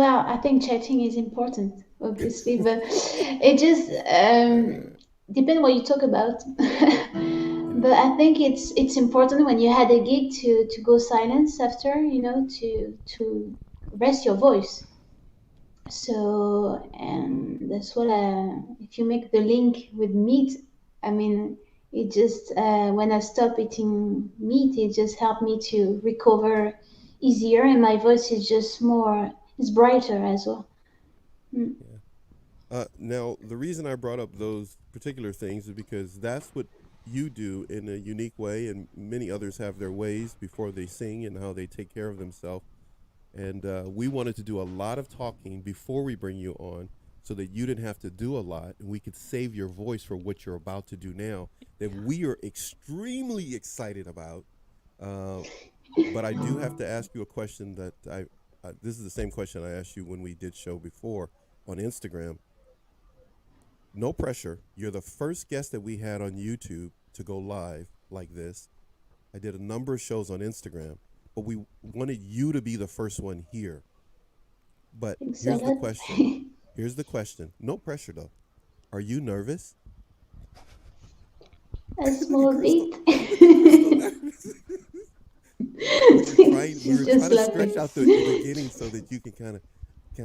Well, I think chatting is important, obviously, but it just depends what you talk about. Yeah. But I think it's important when you had a gig to go silence after, to rest your voice. So, and that's what if you make the link with meat, I mean, it just when I stop eating meat, it just helped me to recover easier, and my voice is just more, it's brighter as well. Mm. Yeah. Now, the reason I brought up those particular things is because that's what you do in a unique way, and many others have their ways before they sing and how they take care of themselves. And we wanted to do a lot of talking before we bring you on so that you didn't have to do a lot and we could save your voice for what you're about to do now that we are extremely excited about. Uh, but I do have to ask you a question that this is the same question I asked you when we did show before on Instagram. No pressure. You're the first guest that we had on YouTube to go live like this. I did a number of shows on Instagram, but we wanted you to be the first one here. But Thanks a here's the lot. question. Here's the question. No pressure though. Are you nervous? A small Crystal. bit. Look at Crystal nervous. We She's were just trying to stretch laughing. out the beginning so that you can kind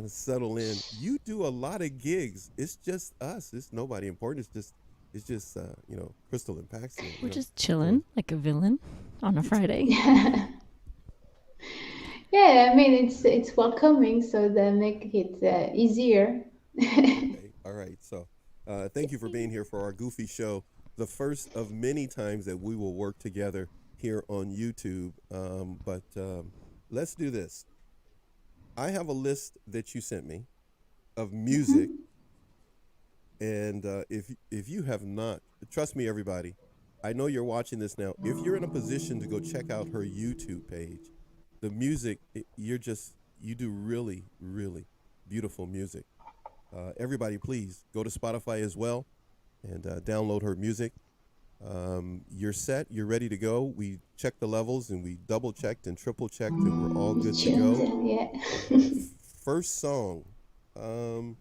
of settle in. You do a lot of gigs. It's just us. It's nobody important. It's just Crystal and Paxton. We're just So chilling like a villain on a Friday. Yeah. Yeah, I mean it's welcoming, so that make it easier. okay, all right. So thank you for being here for our goofy show. The first of many times that we will work together here on YouTube. But let's do this. I have a list that you sent me of music, Mhm. and if you have not, trust me, everybody, I know you're watching this now. If you're in a position to go check out her YouTube page, the music, you do really, really beautiful music. Everybody, please go to Spotify as well and download her music. You're set. You're ready to go. We checked the levels and we double checked and triple checked, and we're all You good to tuned, go. yeah. First song, um,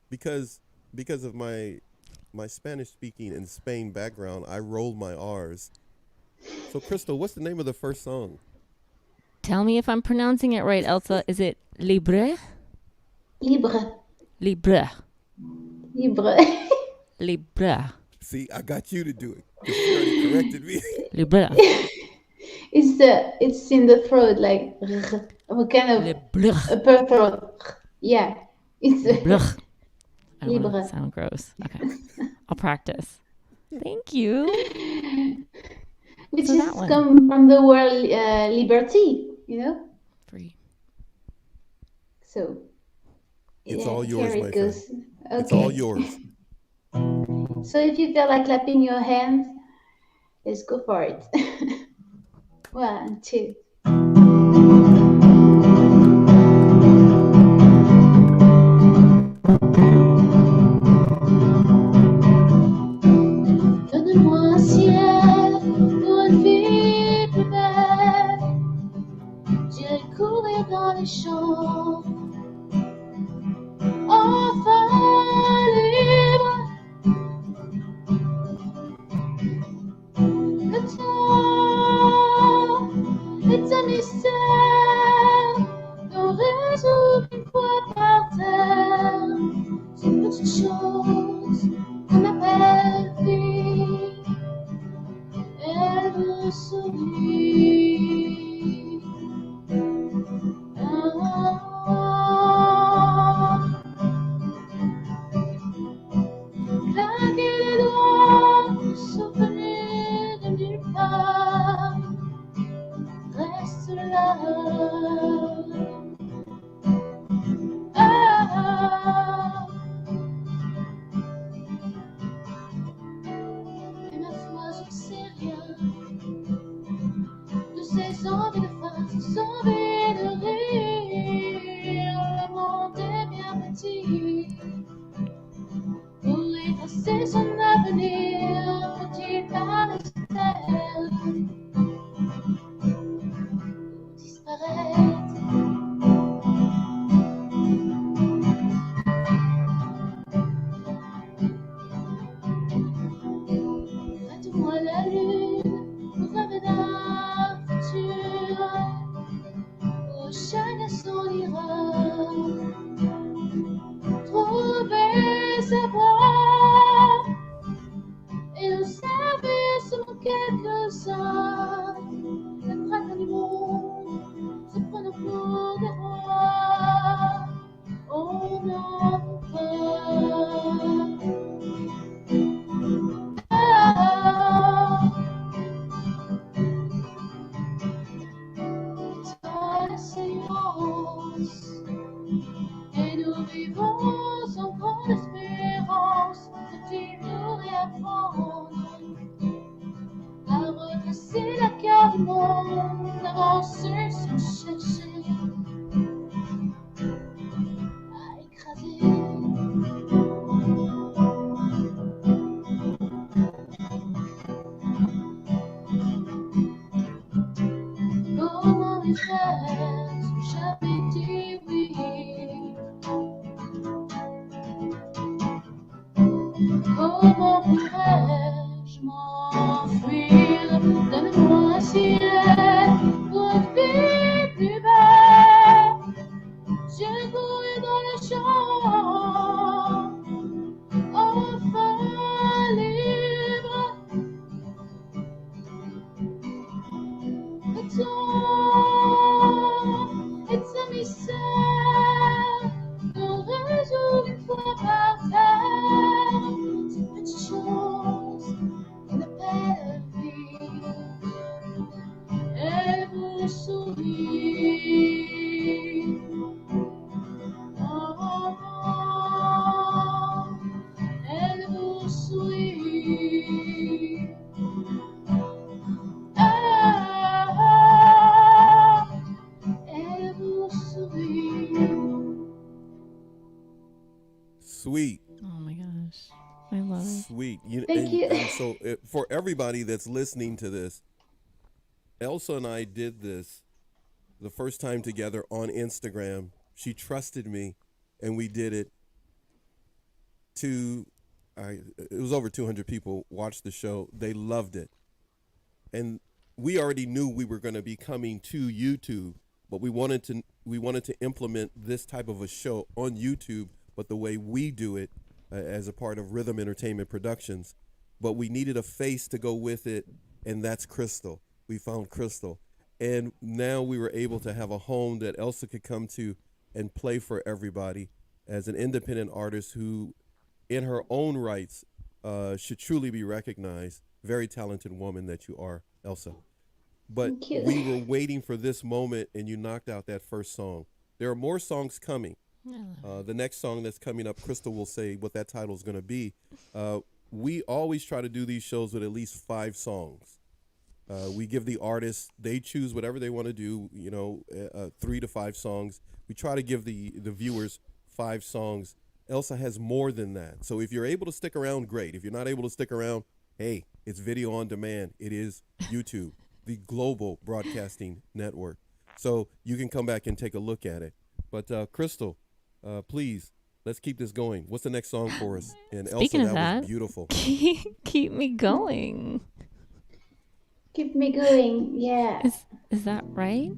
because because of my Spanish speaking and Spain background, I rolled my R's. So, Crystal, what's the name of the first song? Tell me if I'm pronouncing it right, Elsa. Is it Libre? Libre, Libre. libre. Libre. See, I got you to do it because she already corrected me. Libre. It's in the throat, like a kind of Libre. a purple. Yeah, it's Libre. I don't want to libre, sound gross. Okay. I'll practice. Thank you. which So that is one. come from the word liberty, Free. So It's yeah, all here yours, it my friend. goes. It's all Okay. yours. So if you feel like clapping your hands, let's go for it. One, two. Donne-moi un ciel pour une vie plus belle. J'irai courir dans les champs, enfin libre. Le temps est un mystère qu'on résout une fois par terre. C'est une petite chose qu'on appelle vie. Elle me sourit. Claquer les doigts, souvenir de nulle part, reste là. Ah, et ma foi, je ne sais rien de ces envies de faim, ces envies de rire. Le monde est bien petit pour effacer son avenir. Faut-il parler de terre ou disparaître? silence. Et nous vivons sans grande espérance de toujours réapprendre à redresser la carte du monde, avancer sans chercher à écraser. Comment mes frères n'ont jamais dit oui? Comment pourrais-je m'enfuir? Donne-moi un ciel pour une vie plus belle. Je courais dans le champ, enfin libre. Le temps est un mystère qu'on résout une fois par terre. Cette petite chose qu'on appelle vie, elle vous sourit. Oh, oh, oh, elle vous sourit. Ah, elle vous sourit. Sweet. Oh my gosh. I love it. Sweet. Thank you. And so, for everybody that's listening to this, Elsa and I did this the first time together on Instagram. She trusted me, and we did it. It was over 200 people watched the show. They loved it, and we already knew we were going to be coming to YouTube, but we wanted to implement this type of a show on YouTube, but the way we do it as a part of Rhythm Entertainment Productions. But we needed a face to go with it, and that's Crystal. We found Crystal, and now we were able to have a home that Elsa could come to and play for everybody as an independent artist who, in her own rights, should truly be recognized. Very talented woman that you are, Elsa. But Thank you. we were waiting for this moment, and you knocked out that first song. There are more songs coming. The next song that's coming up, Crystal will say what that title is going to be. We always try to do these shows with at least 5 songs. We give the artists, they choose whatever they want to do, 3 to 5 songs. We try to give the viewers 5 songs. Elsa has more than that. So if you're able to stick around, great. If you're not able to stick around, hey, it's video on demand. It is YouTube, the global broadcasting network. So you can come back and take a look at it. But Crystal, please, let's keep this going. What's the next song for us? And Speaking Elsa, of that that, was beautiful. keep me going. Keep me going. Yeah, Is that right?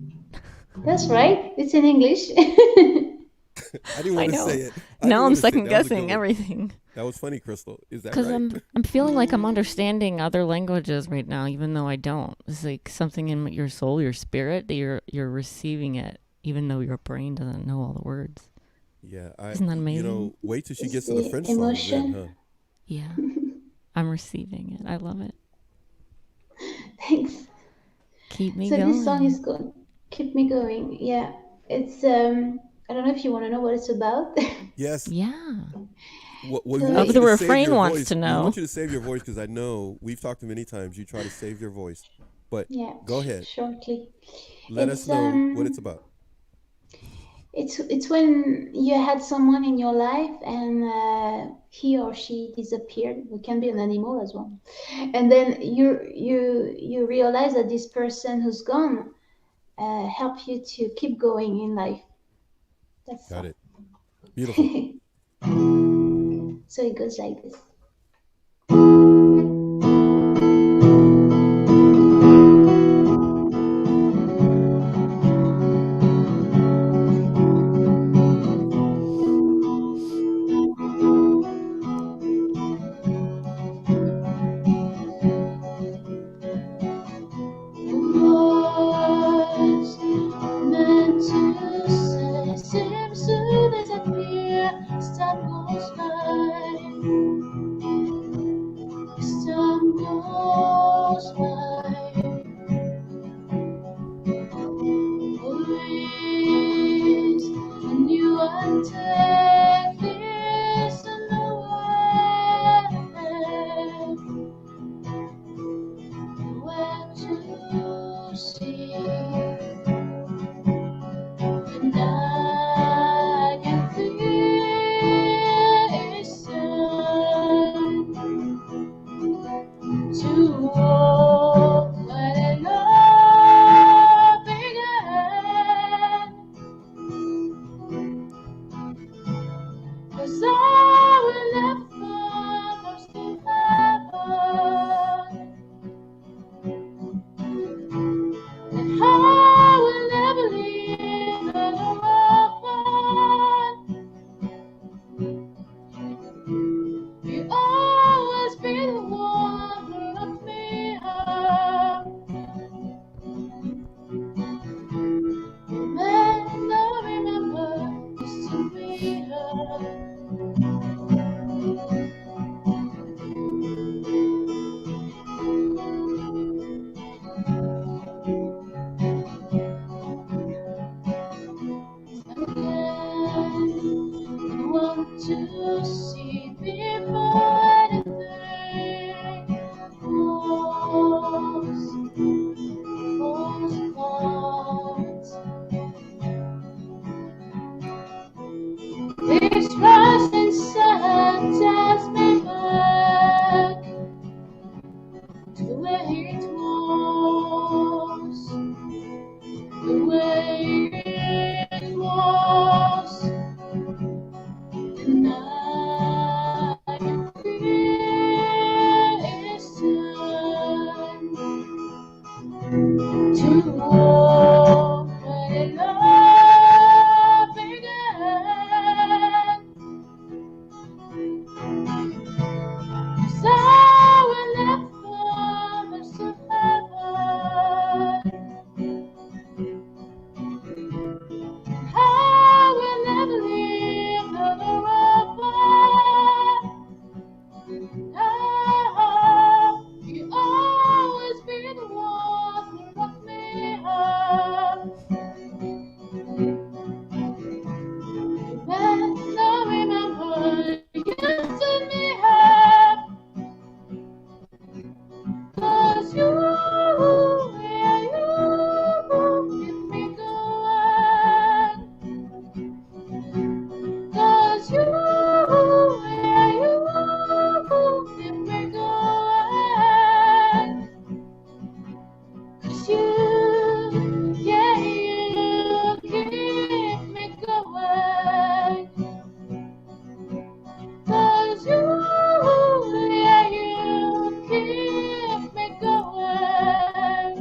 that's right. It's in English. I didn't want to know. say it. Now I'm That was a second good guessing one. everything. That was funny, Crystal. Is that Because right? I'm feeling like I'm understanding other languages right now, even though I don't. It's like something in your soul, your spirit, that you're receiving it, even though your brain doesn't know all the words. Yeah. Isn't that amazing? Wait till she It's gets to the the French songs emotion. then, huh? Yeah, I'm receiving it. I love it. Thanks. Keep me So going. this song is called "Keep Me Going." Yeah, it's I don't know if you want to know what it's about. Yes. Yeah. We So want the you to refrain save your wants voice. to We know. want you to save your voice because I know we've talked many times. You try to save your voice, but Yeah, go ahead. shortly. Let It's us know what it's about. it's when you had someone in your life and he or she disappeared. It can be an animal as well, and then you realize that this person who's gone helped you to keep going in life. That's Got all. it. Beautiful. So it goes like this. Was meant to say seems to disappear as time goes by. Rising sun takes me back to where it was, the way it was, and I can feel it's time to walk where love began. So we left promise to heaven. How we never leave the river. Oh, you always be the one who rock me up. When I remember you stood me up. 'Cause you, yeah, you keep me going. 'Cause you, yeah, you keep me going. 'Cause you, yeah, you keep me going. 'Cause you, yeah, you keep me going.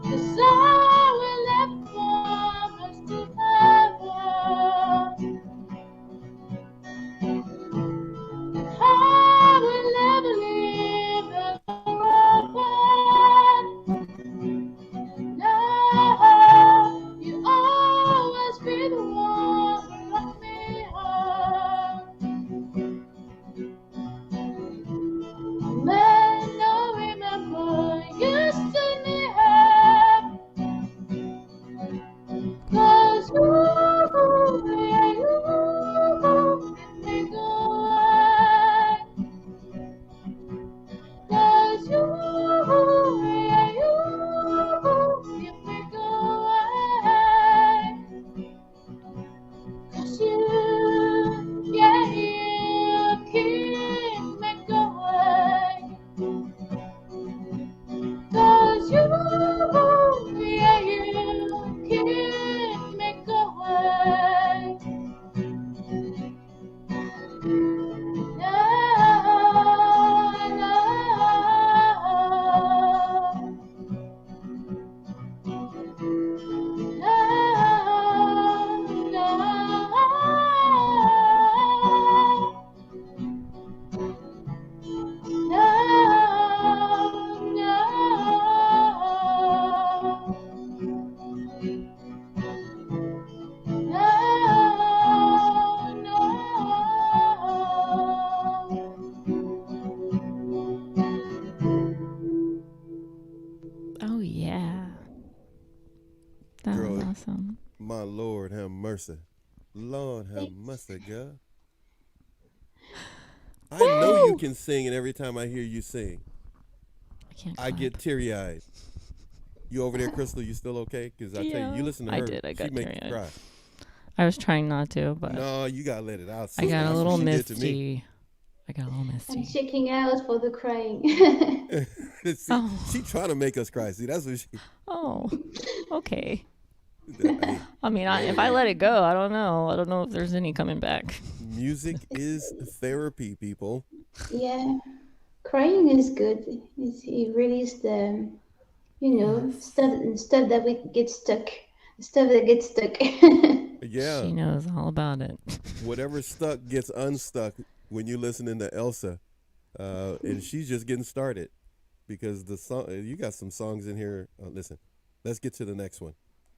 Cause all we left from us together. How we'll never leave the road. No, you always be the one who lock me up. Man, I remember you stood me up. 'Cause you, yeah, you keep me going. 'Cause you, yeah, you keep me going. 'Cause you, yeah, you keep me going. 'Cause you, yeah, you keep me going. No, no, Oh yeah, that was Girl, awesome. my Lord have mercy. Lord have Thanks. mercy, girl. I know you can sing, and every time I hear you sing, I can't. I Clap. get teary-eyed. You over there, Crystal? You still okay? Because I tell you, you listen to I her, did. I she got make you teary-eyed. cry. I was trying not to, but No, you gotta let it out. I Sister. got a That's little what she did to me. misty. I got a little I'm misty. checking out for the crying. See, Oh. she trying to make us cry. See, that's what she. Oh, okay. Hey, I mean, if I let it go, I don't know. I don't know if there's any coming back. music is therapy, people. Yeah, crying is good. It releases the, stuff that we get stuck, stuff that gets stuck. Yeah. She knows all about it. Whatever stuck gets unstuck when you're listening to Elsa, and she's just getting started because the song you got some songs in here. Listen, let's get to the next one.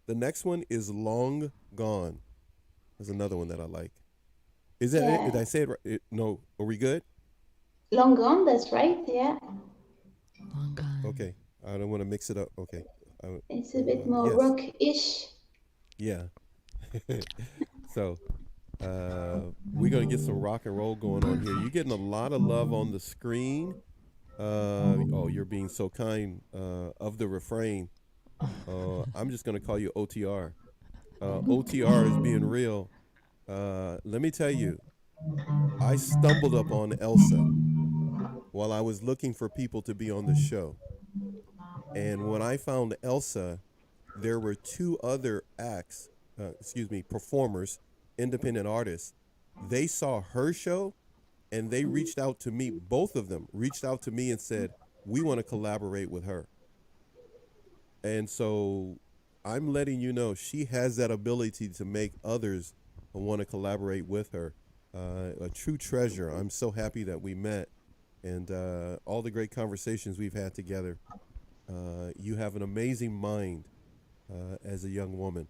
The next one is "Long Gone." There's another one that I like. Is that it? Did I say it right? No, are we good? Long Gone, that's right. Yeah, Long gone. Okay, I don't want to mix it up. Okay, it's a bit more yes. rock-ish. Yeah, So we're gonna get some rock and roll going on here. You're getting a lot of love on the screen. Oh, you're being so kind. Of the refrain, I'm just gonna call you OTR. OTR is being real. Let me tell you, I stumbled upon Elsa while I was looking for people to be on the show. And when I found Elsa, there were two other performers, independent artists. They saw her show and they reached out to me. Both of them reached out to me and said, we want to collaborate with her. And so I'm letting you know she has that ability to make others want to collaborate with her. A true treasure. I'm so happy that we met, and all the great conversations we've had together. You have an amazing mind as a young woman.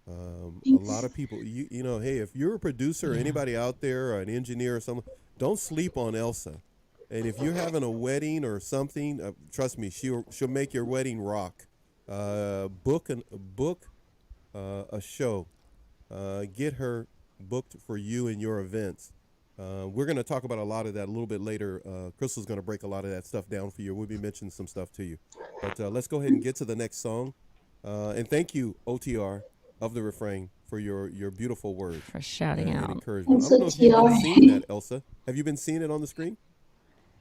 A lot of people, you know, hey, if you're a producer or anybody out there or an engineer or something, don't sleep on Elsa. And if you're having a wedding or something, trust me, she'll make your wedding rock. Book a show. Get her booked for you and your events. We're going to talk about a lot of that a little bit later. Crystal's going to break a lot of that stuff down for you. We'll be mentioning some stuff to you. But let's go ahead and get to the next song. And thank you, OTR, of the refrain, for your beautiful words. For shouting out. And encouragement. I don't know if you've been seeing that, Elsa. Have you been seeing it on the screen?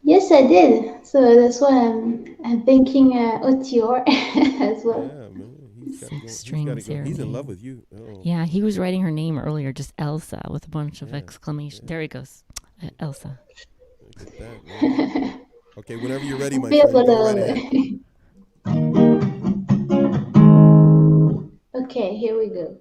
Yes, I did. So that's why I'm thanking OTR as well. Yeah, man. He's in love with you. Oh. Yeah, he was writing her name earlier, just Elsa, with a bunch of exclamations. Yeah. There he goes. Elsa. Look at that, okay, whenever you're ready, my friend, go right ahead. Okay, here we go.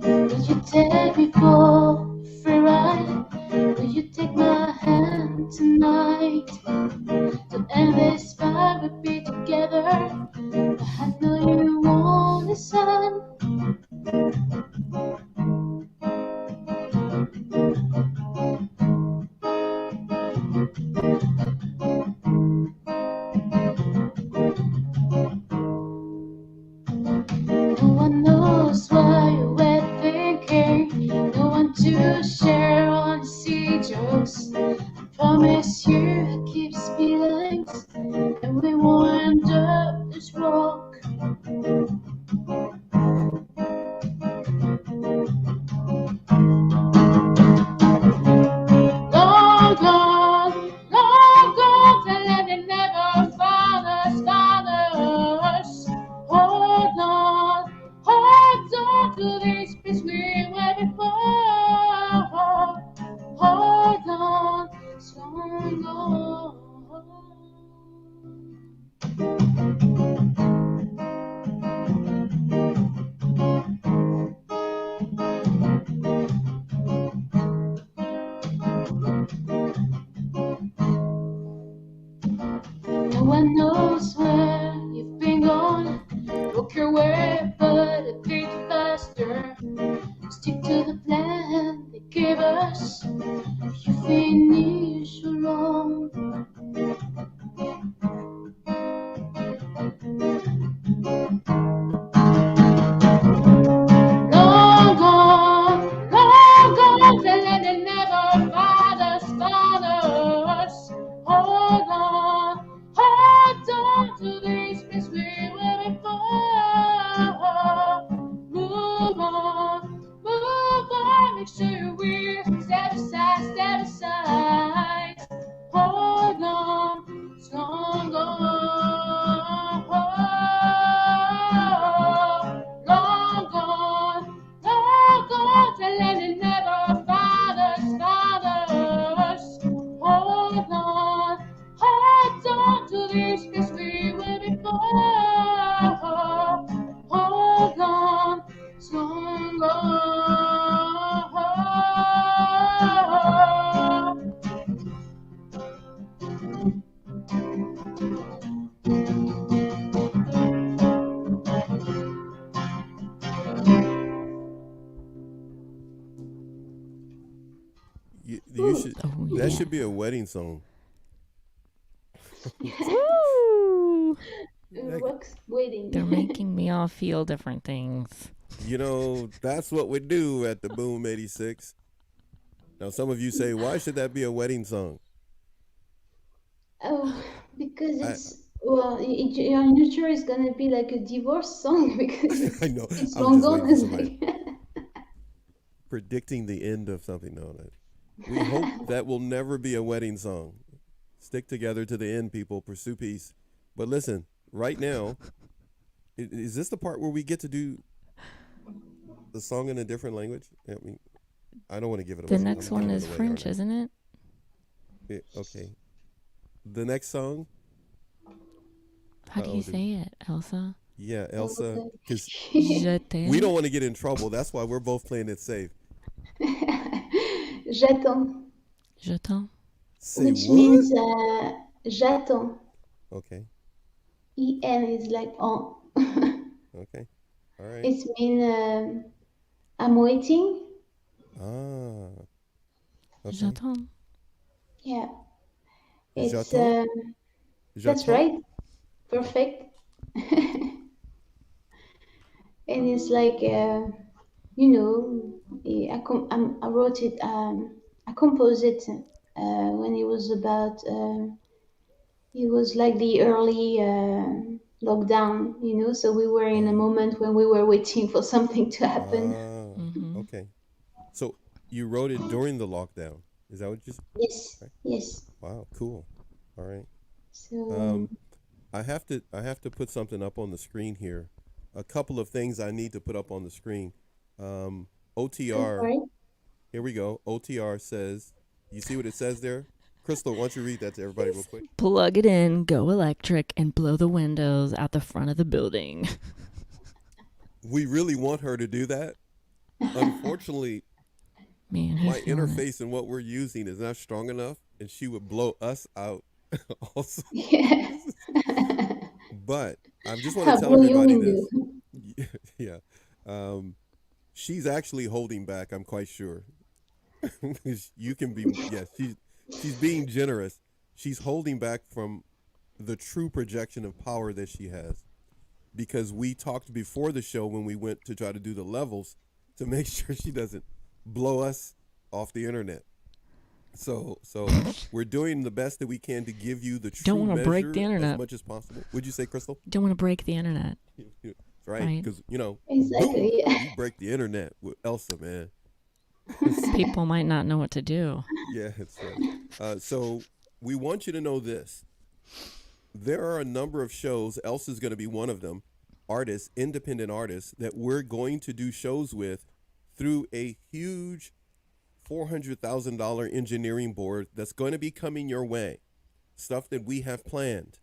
Would you take me for a free ride? Will you take my hand tonight? To end this fight, we'll be together. I know you won't listen. That should be a wedding song. Woo! Rocks wedding. They're making me all feel different things. You know, that's what we do at the Boom 86. Now, some of you say, why should that be a wedding song? Oh, because it's well, you're not sure it's gonna be like a divorce song because I know. it's I'm long just gone. waiting for It's somebody like predicting the end of something. No, we hope that will never be a wedding song. Stick together to the end, people. Pursue peace. But listen, right now, is this the part where we get to do the song in a different language? I mean, I don't want to give it away. The next one is French, isn't it? Yeah, okay. The next song? How do you say it, Elsa? Yeah, Elsa. Because Je t'aime. we don't want to get in trouble. That's why we're both playing it safe. j'attends, Je t'aime. Say which what? means j'attends. Okay. En is like on. Okay. All right. It means I'm waiting. Ah. Okay. J'attends. Yeah. It's J'attends? that's J'attends? right. Perfect. And it's like you know, I wrote it. I composed it when it was about. It was like the early lockdown, you know. So we were in a moment when we were waiting for something to happen. Okay. So you wrote it during the lockdown. Is that what you said? Yes. Right. Yes. Wow, cool. All right. So I have to put something up on the screen here. A couple of things I need to put up on the screen. OTR. sorry. Here we go. OTR says, you see what it says there? Crystal, why don't you read that to everybody real quick? Plug it in, go electric, and blow the windows out the front of the building. We really want her to do that. Unfortunately, Man, my he's feeling it. interface and what we're using is not strong enough, and she would blow us out also. Yeah. But I just want to I'll tell blow your everybody window. this. Yeah. She's actually holding back, I'm quite sure. You can be, yes, she's being generous. She's holding back from the true projection of power that she has. Because we talked before the show when we went to try to do the levels to make sure she doesn't blow us off the internet. So we're doing the best that we can to give you the true Don't want to break measure the internet. as much as possible. Would you say, Crystal? Don't want to break the internet. That's right. Right. Because, you know, Exactly. boom, Yeah. you break the internet with Elsa, man. People might not know what to do. Yeah, that's right. So we want you to know this. There are a number of shows, Elsa's going to be one of them, artists, independent artists, that we're going to do shows with through a huge $400,000 engineering board that's going to be coming your way. Stuff that we have planned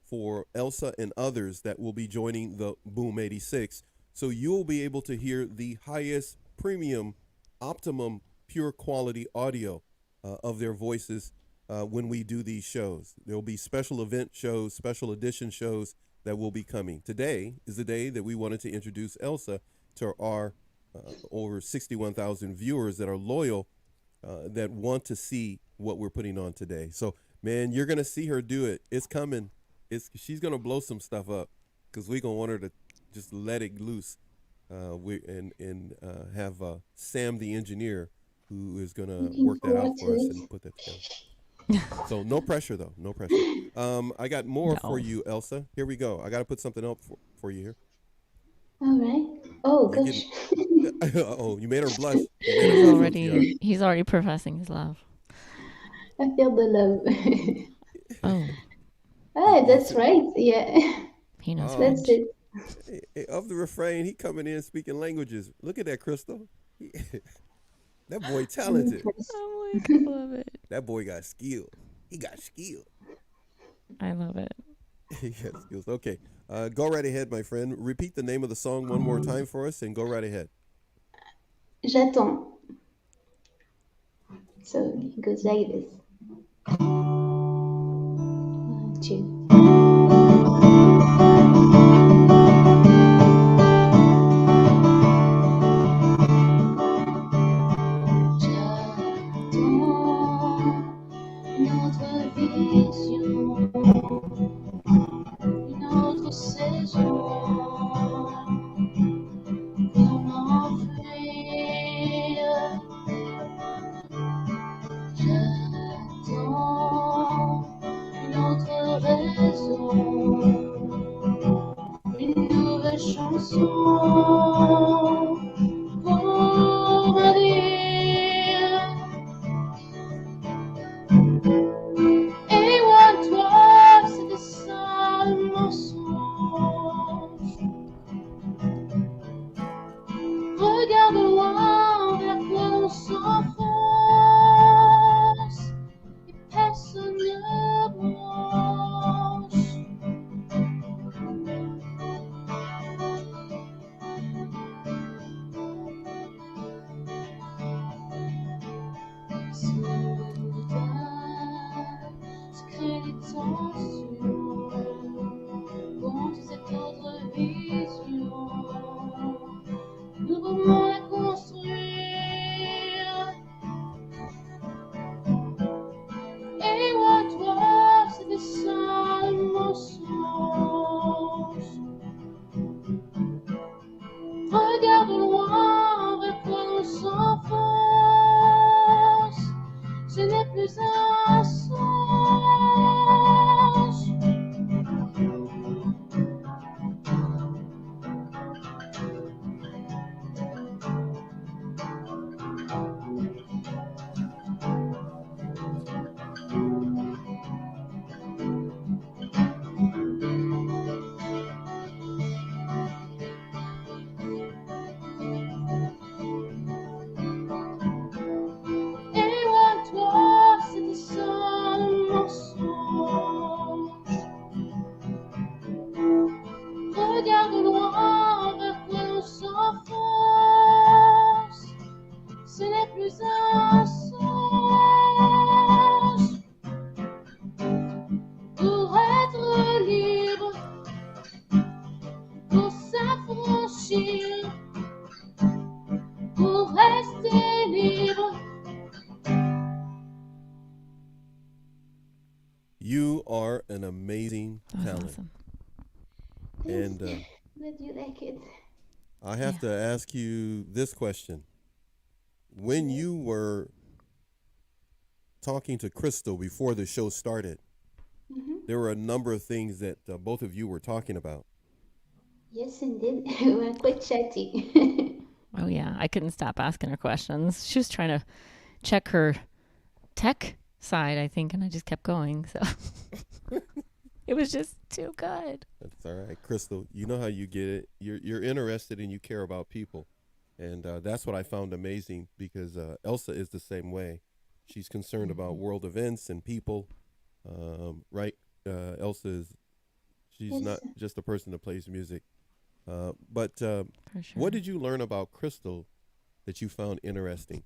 for Elsa and others that will be joining the Boom 86. So you'll be able to hear the highest premium, optimum, pure quality audio of their voices when we do these shows. There'll be special event shows, special edition shows that will be coming. Today is the day that we wanted to introduce Elsa to our over 61,000 viewers that are loyal, that want to see what we're putting on today. So, man, you're going to see her do it. It's coming. She's going to blow some stuff up because we're going to want her to just let it loose and have Sam the engineer who is going to Looking work that forward out for to us it. and put that together. So no pressure, though. No pressure. I got more for you, Elsa. Here we go. I got to put something up for you here. All right. Oh You're gosh. Oh, you made her blush. You made her blush, OTR. He's already professing his love. I feel the love. Oh, Ah, that's right. Yeah. he knows Oh. That's French. it. Hey, of the refrain, he coming in speaking languages. Look at that, Crystal. That boy I'm talented. impressed. I'm like, I love it. That boy got skill. He got skill. I love it. He got skills. Okay, go right ahead, my friend. Repeat the name of the song one more time for us, and go right ahead. J'attends. So it goes like this. 1, 2. J'attends chanson pour me dire et moi toi c'était ça le mensonge. Regarde loin vers quoi on s'enfonce et personne ne bronche. Se crée des tensions contre cette autre vision. Nouveau monde à construire. Et moi, toi, c'était ça le mensonge. Regarde loin vers quoi on s'enfonce. Ce n'est plus un songe. Et moi, toi, c'était ça le mensonge. Regarde loin vers quoi on s'enfonce. Ce n'est plus un songe. Pour être libre, pour s'affranchir, pour rester libre. You are an amazing That was talent. awesome. And Glad you like it. I have to ask you this question. When you were talking to Crystal before the show started, there were a number of things that both of you were talking about. Yes, indeed. We're quite chatty. Oh yeah, I couldn't stop asking her questions. She was trying to check her tech side, I think, and I just kept going. So it was just too good. That's all right, Crystal. You know how you get it. You're interested and you care about people, and that's what I found amazing because Elsa is the same way. She's concerned about world events and people, right? Elsa is. She's Yes. not just a person that plays music. But For sure. what did you learn about Crystal that you found interesting?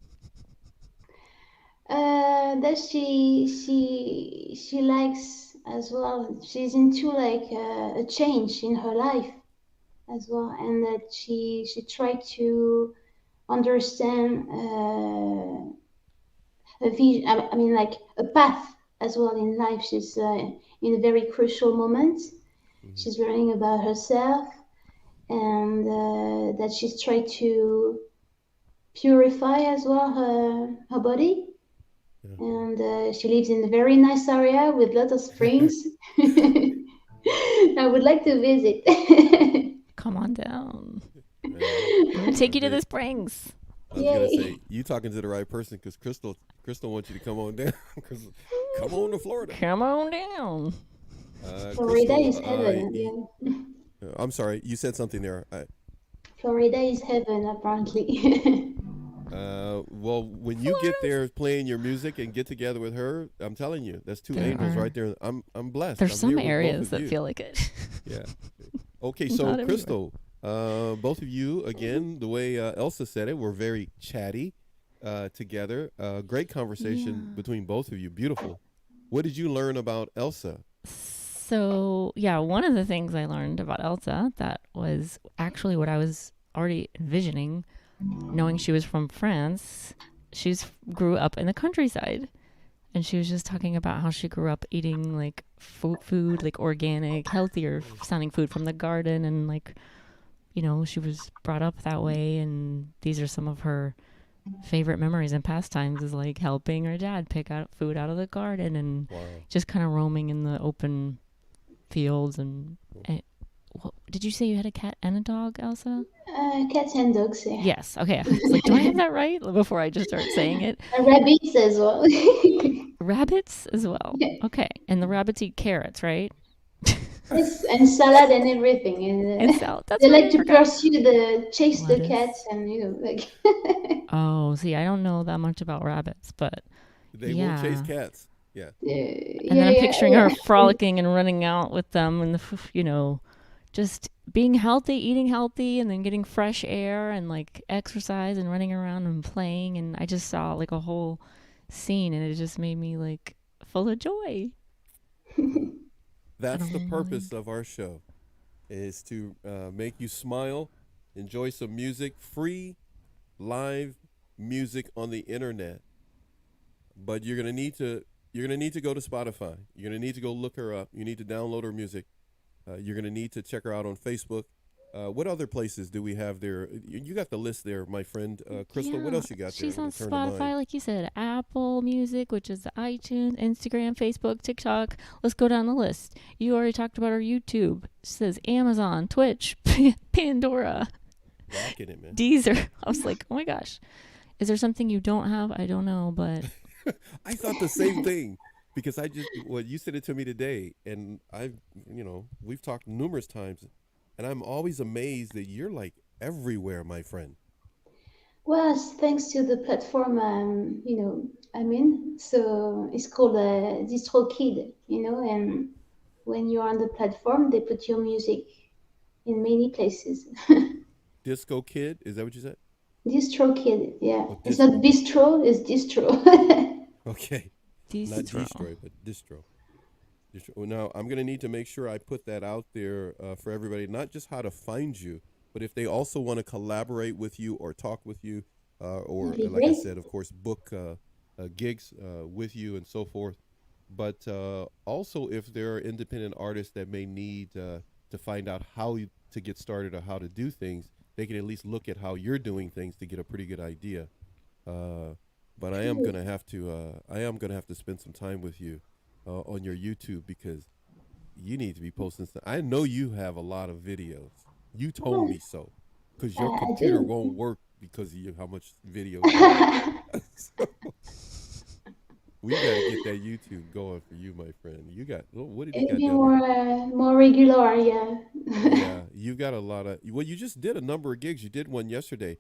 That she likes as well. She's into like a change in her life as well, and that she tried to understand a vision. I mean, like a path as well in life. She's in a very crucial moment. She's learning about herself, and that she's tried to purify as well her body. Yeah. And she lives in a very nice area with lots of springs. I would like to visit. Come on down. Man, I'm gonna take you to Okay. the springs. I was gonna Yay. say you talking to the right person because Crystal wants you to come on down. 'Cause come on to Florida. Come on down. Florida Crystal, is heaven. Yeah. I'm sorry, you said something there. Florida is heaven, apparently. Well, when you get there playing your music and get together with her, I'm telling you, that's two There angels are- right there. I'm blessed. There's I'm some here with both areas of that you. feel like it. Yeah. Okay, Not so everywhere. Crystal, both of you, again, the way Elsa said it, were very chatty together. Great conversation between both of you. Beautiful. What did you learn about Elsa? So, yeah, one of the things I learned about Elsa that was actually what I was already envisioning, knowing she was from France. She's grew up in the countryside, and she was just talking about how she grew up eating like food, like organic, healthier sounding food from the garden, and like, you know, she was brought up that way, and these are some of her favorite memories and pastimes is like helping her dad pick out food out of the garden and Wow. just kind of roaming in the open fields and did you say you had a cat and a dog, Elsa? Cats and dogs, yeah. Yes. Okay. I was like, do I have that right? Before I just start saying it. Rabbits as well. Rabbits as well. Yeah. Okay. And the rabbits eat carrots, right? Yes, and salad and everything. And salad. That's They right. like to chase the Lettuce. cats, and like. Oh, see, I don't know that much about rabbits, but They will chase cats. Yeah. And then I'm picturing her frolicking and running out with them, and just being healthy, eating healthy, and then getting fresh air and like exercise and running around and playing. And I just saw like a whole scene, and it just made me like full of joy. That's the purpose of our show, is to make you smile, enjoy some music, free live music on the internet. But you're gonna need to go to Spotify. You're gonna need to go look her up. You need to download her music. You're gonna need to check her out on Facebook. What other places do we have there? You got the list there, my friend. Crystal, what else you got She's there? on Spotify, like you said, Apple Music, which is the iTunes, Instagram, Facebook, TikTok. Let's go down the list. You already talked about her YouTube. It says Amazon, Twitch, Pandora, Rocking it, man. Deezer. I was like, oh my gosh. Is there something you don't have? I don't know, but... I thought the same thing, because you said it to me today, and we've talked numerous times, and I'm always amazed that you're like everywhere, my friend. Well, thanks to the platform, I'm in. So it's called DistroKid, and when you're on the platform, they put your music in many places. DistroKid, is that what you said? DistroKid, yeah. Oh, it's not bistro, it's distro. Okay. Distro. Not destroy, but distro. Now, I'm going to need to make sure I put that out there for everybody, not just how to find you, but if they also want to collaborate with you or talk with you, or like I said, of course, book gigs with you and so forth. But also if there are independent artists that may need to find out how to get started or how to do things, they can at least look at how you're doing things to get a pretty good idea. But I am gonna have to spend some time with you on your YouTube, because you need to be posting stuff. I know you have a lot of videos. You told me so, because your computer won't work because of how much video. So, we gotta get that YouTube going for you, my friend. You got what did you got? Maybe more regular, yeah. Yeah, you got a lot of. Well, you just did a number of gigs. You did one yesterday.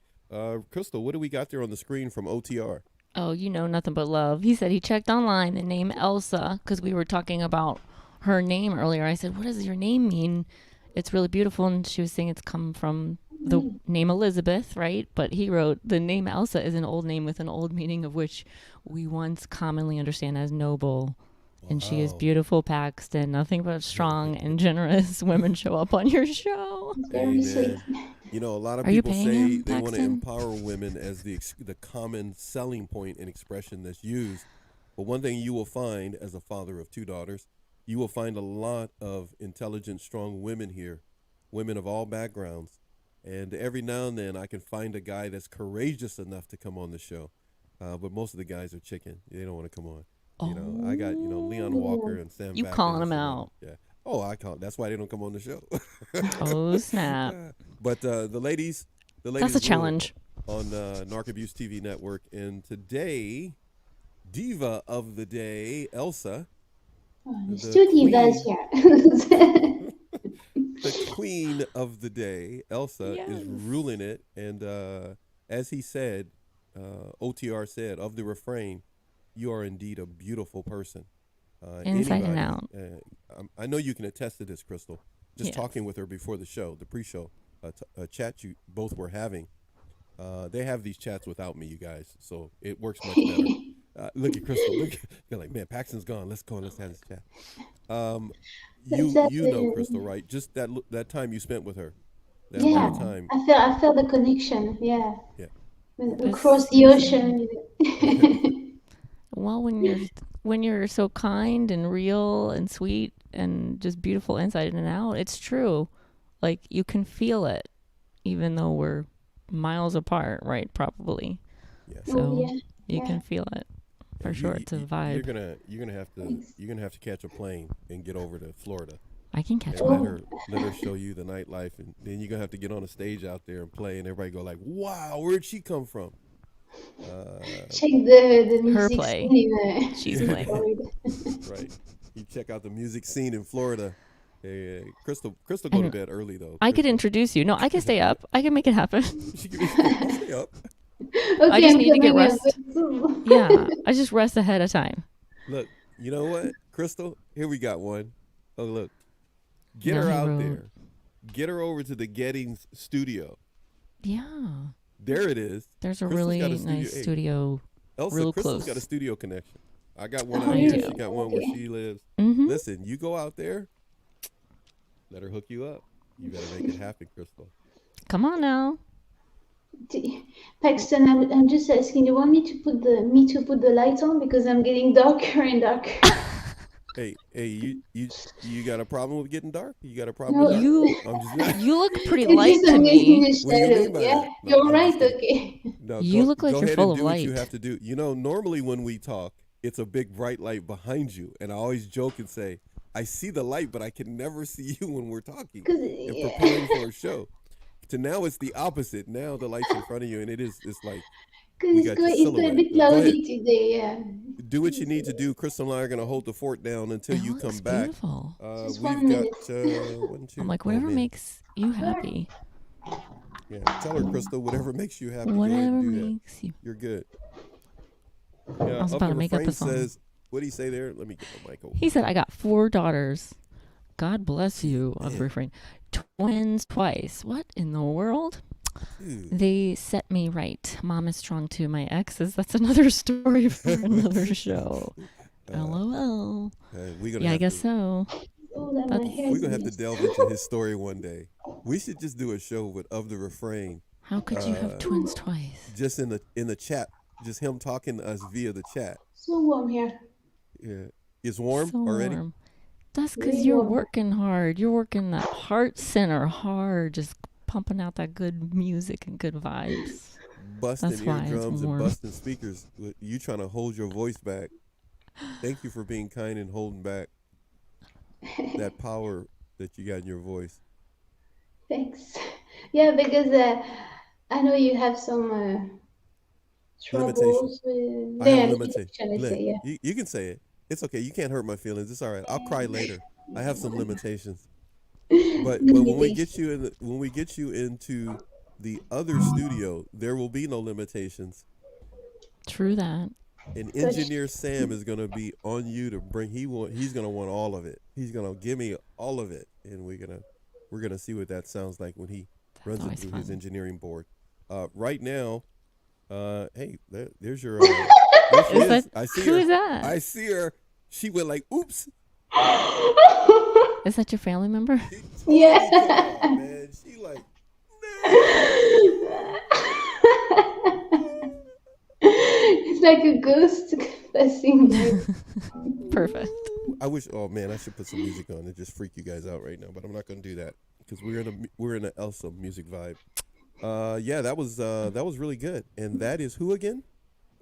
Crystal, what do we got there on the screen from OTR? Oh, nothing but love. He said he checked online the name Elsa, because we were talking about her name earlier. I said, what does your name mean? It's really beautiful. And she was saying it's come from the name Elizabeth, right? But he wrote, the name Elsa is an old name with an old meaning, of which we once commonly understand as noble. Wow. And she is beautiful, Paxton. Nothing but strong and generous women show up on your show. Very sweet. A lot of Are you people paying say him, they want to Paxton? empower women as the common selling point and expression that's used. But one thing you will find, as a father of two daughters, you will find a lot of intelligent, strong women here, women of all backgrounds. And every now and then I can find a guy that's courageous enough to come on the show. But most of the guys are chicken. They don't want to come on. I got, Leon Walker and Sam You Vaccins calling them out. Yeah. Oh, I call. That's why they don't come on the show. Oh, snap. But the ladies That's a challenge. on Narc Abuse TV Network. And today, Diva of the Day, Elsa. There's two divas here. The queen of the day, Elsa, is ruling it. And as he said, OTR said, of the refrain, you are indeed a beautiful person. Inside and out. I know you can attest to this, Crystal. Just talking with her before the show, the pre-show chat you both were having. They have these chats without me, you guys, so it works much better. Look at Crystal. You're like, man, Paxton's gone. Let's have this chat. You know Crystal, right? Just that time you spent with her. That Yeah, time. I felt the connection. Yeah. Yeah. Across the ocean. Well, when you're so kind and real and sweet and just beautiful inside and out, it's true. Like, you can feel it, even though we're miles apart, right? Probably. Yeah. So you can feel it for sure. It's a vibe. You're gonna have to catch a plane and get over to Florida. I can catch And one. let her show you the nightlife, and then you're gonna have to get on a stage out there and play, and everybody go like, "Wow, where'd she come from?" Check the Her music play. scene in She's playing. Florida. Right. You check out the music scene in Florida. Hey, Crystal, go to bed early though. I could Crystal. introduce you. No, I can stay up. I can make it happen. I'll stay up. Okay, I just I'm need to get coming rest. too. Yeah, I just rest ahead of time. Look, you know what, Crystal? Here we got one. Oh, look. Get No, her he out wrote- there. Get her over to the Gettings studio. Yeah, There it is. there's a Crystal's really got a studio. nice Hey, studio. Elsa, real Crystal's close. got a studio connection. I got one Oh, out I here. do. She got one where Okay. she lives. Mm-hmm. Listen, you go out there. Let her hook you up. You gotta make it happen, Crystal. Come on now. Paxton, I'm just asking, you want me to put the lights on because I'm getting darker and darker. Hey, you got a problem with getting dark? You got a problem No. with dark? You I'm just you look pretty It's light just to I'm getting me. a What do you shadow. mean by Yeah, that? No, you're I'm right. just kidding. Okay. No, You look like go you're ahead full and of do what you light. have to do. You know, normally when we talk, it's a big bright light behind you, and I always joke and say, "I see the light, but I can never see you when we're talking Because and preparing for a show." To now, it's the opposite. Now the light's in front of you, and it's like we got your it's a silhouette. bit Go ahead, cloudy today. Yeah. do what you need to do. Crystal and I are gonna hold the fort down until It you looks come back. beautiful. Just We've 1 got minute. 1, 2. I'm like, oh, whatever man. makes you happy. Yeah, tell her, Crystal, whatever makes you happy. Go ahead Whatever and do that. makes you. You're good. I Yeah, was up about the to make up refrain a song. says, what do you say there? Let me get the mic over. He said, I got 4 daughters. God bless you. Of Man. refrain. Twins twice. What in the world? Dude. They set me right. Mom is strong too. My exes. That's another story for another show. LOL. We're gonna Yeah, I have guess to, so. Oh, that my That's- hair. we're gonna have to delve into his story one day. We should just do a show with of the refrain, How could you have twins twice? just in the chat, just him talking to us via the chat. So warm here. Yeah, it's warm So already. warm. That's because Really you're warm. working hard. You're working that heart center hard, just pumping out that good music and good vibes. Busting That's why it's eardrums and warm. busting speakers. You trying to hold your voice back. Thank you for being kind and holding back that power that you got in your voice. Thanks. Yeah, because I know you have some troubles with I have yeah, limitations. limitation, I say, yeah. You can say it. It's okay. You can't hurt my feelings. It's all right. I'll cry later. I have some limitations. But when we get you into the other studio, there will be no limitations. True that. And engineer Sam is gonna be on you to bring. He's gonna want all of it. He's gonna give me all of it, and we're gonna see what that sounds like when he runs it always through his fun. engineering board. Right now, hey, there's your. There she is. I see Who her. is that? I see her. She went like, "Oops." Is that your family member? She totally Yeah. took off, man. She like, It's like a ghost passing by. Perfect. I wish. Oh man, I should put some music on and just freak you guys out right now, but I'm not gonna do that because we're in a Elsa music vibe. Yeah, that was really good. And that is who again?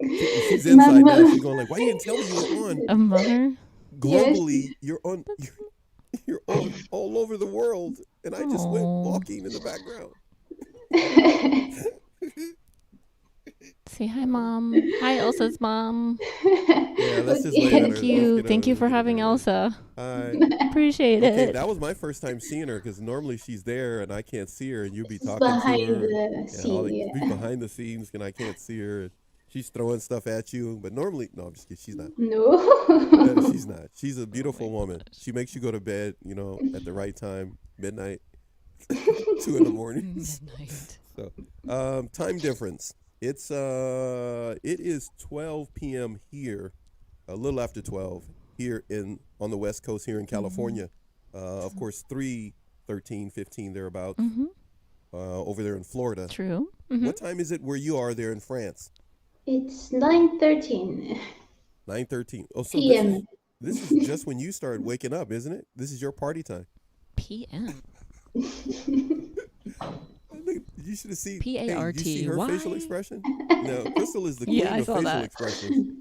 She's inside now. She's going like, why you didn't tell me you were on? A mother? Globally, you're on. You're on all over the world, and I just went Aw. walking in the background. Say hi, Mom. Hi, Elsa's mom. Yeah, let's just lay Okay. on her. Thank you. Thank you for having Elsa. Hi. Appreciate Okay, it. that was my first time seeing her because normally she's there and I can't see her, and you'll be It's talking to behind her. the and all scene, the, yeah. be behind the scenes, and I can't see her. And she's throwing stuff at you, but normally, no, I'm just kidding. She's not. No. No, she's not. She's a beautiful woman. She makes you go to bed, at the right time, midnight, 2 in the morning. Midnight. So, time difference. It is 12 p.m. here, a little after 12 here on the West Coast here in California. Of course, 3:13, 15 thereabouts. Mm-hmm. Over there in Florida. True. Mm-hmm. What time is it where you are there in France? It's 9:13 9:13. Oh, so p.m. this is just when you started waking up, isn't it? This is your party time. PM. You should have seen. P-A-R-T. Hey, you see her facial Why? expression? No, Crystal is the queen Yeah, I of saw facial that. expressions.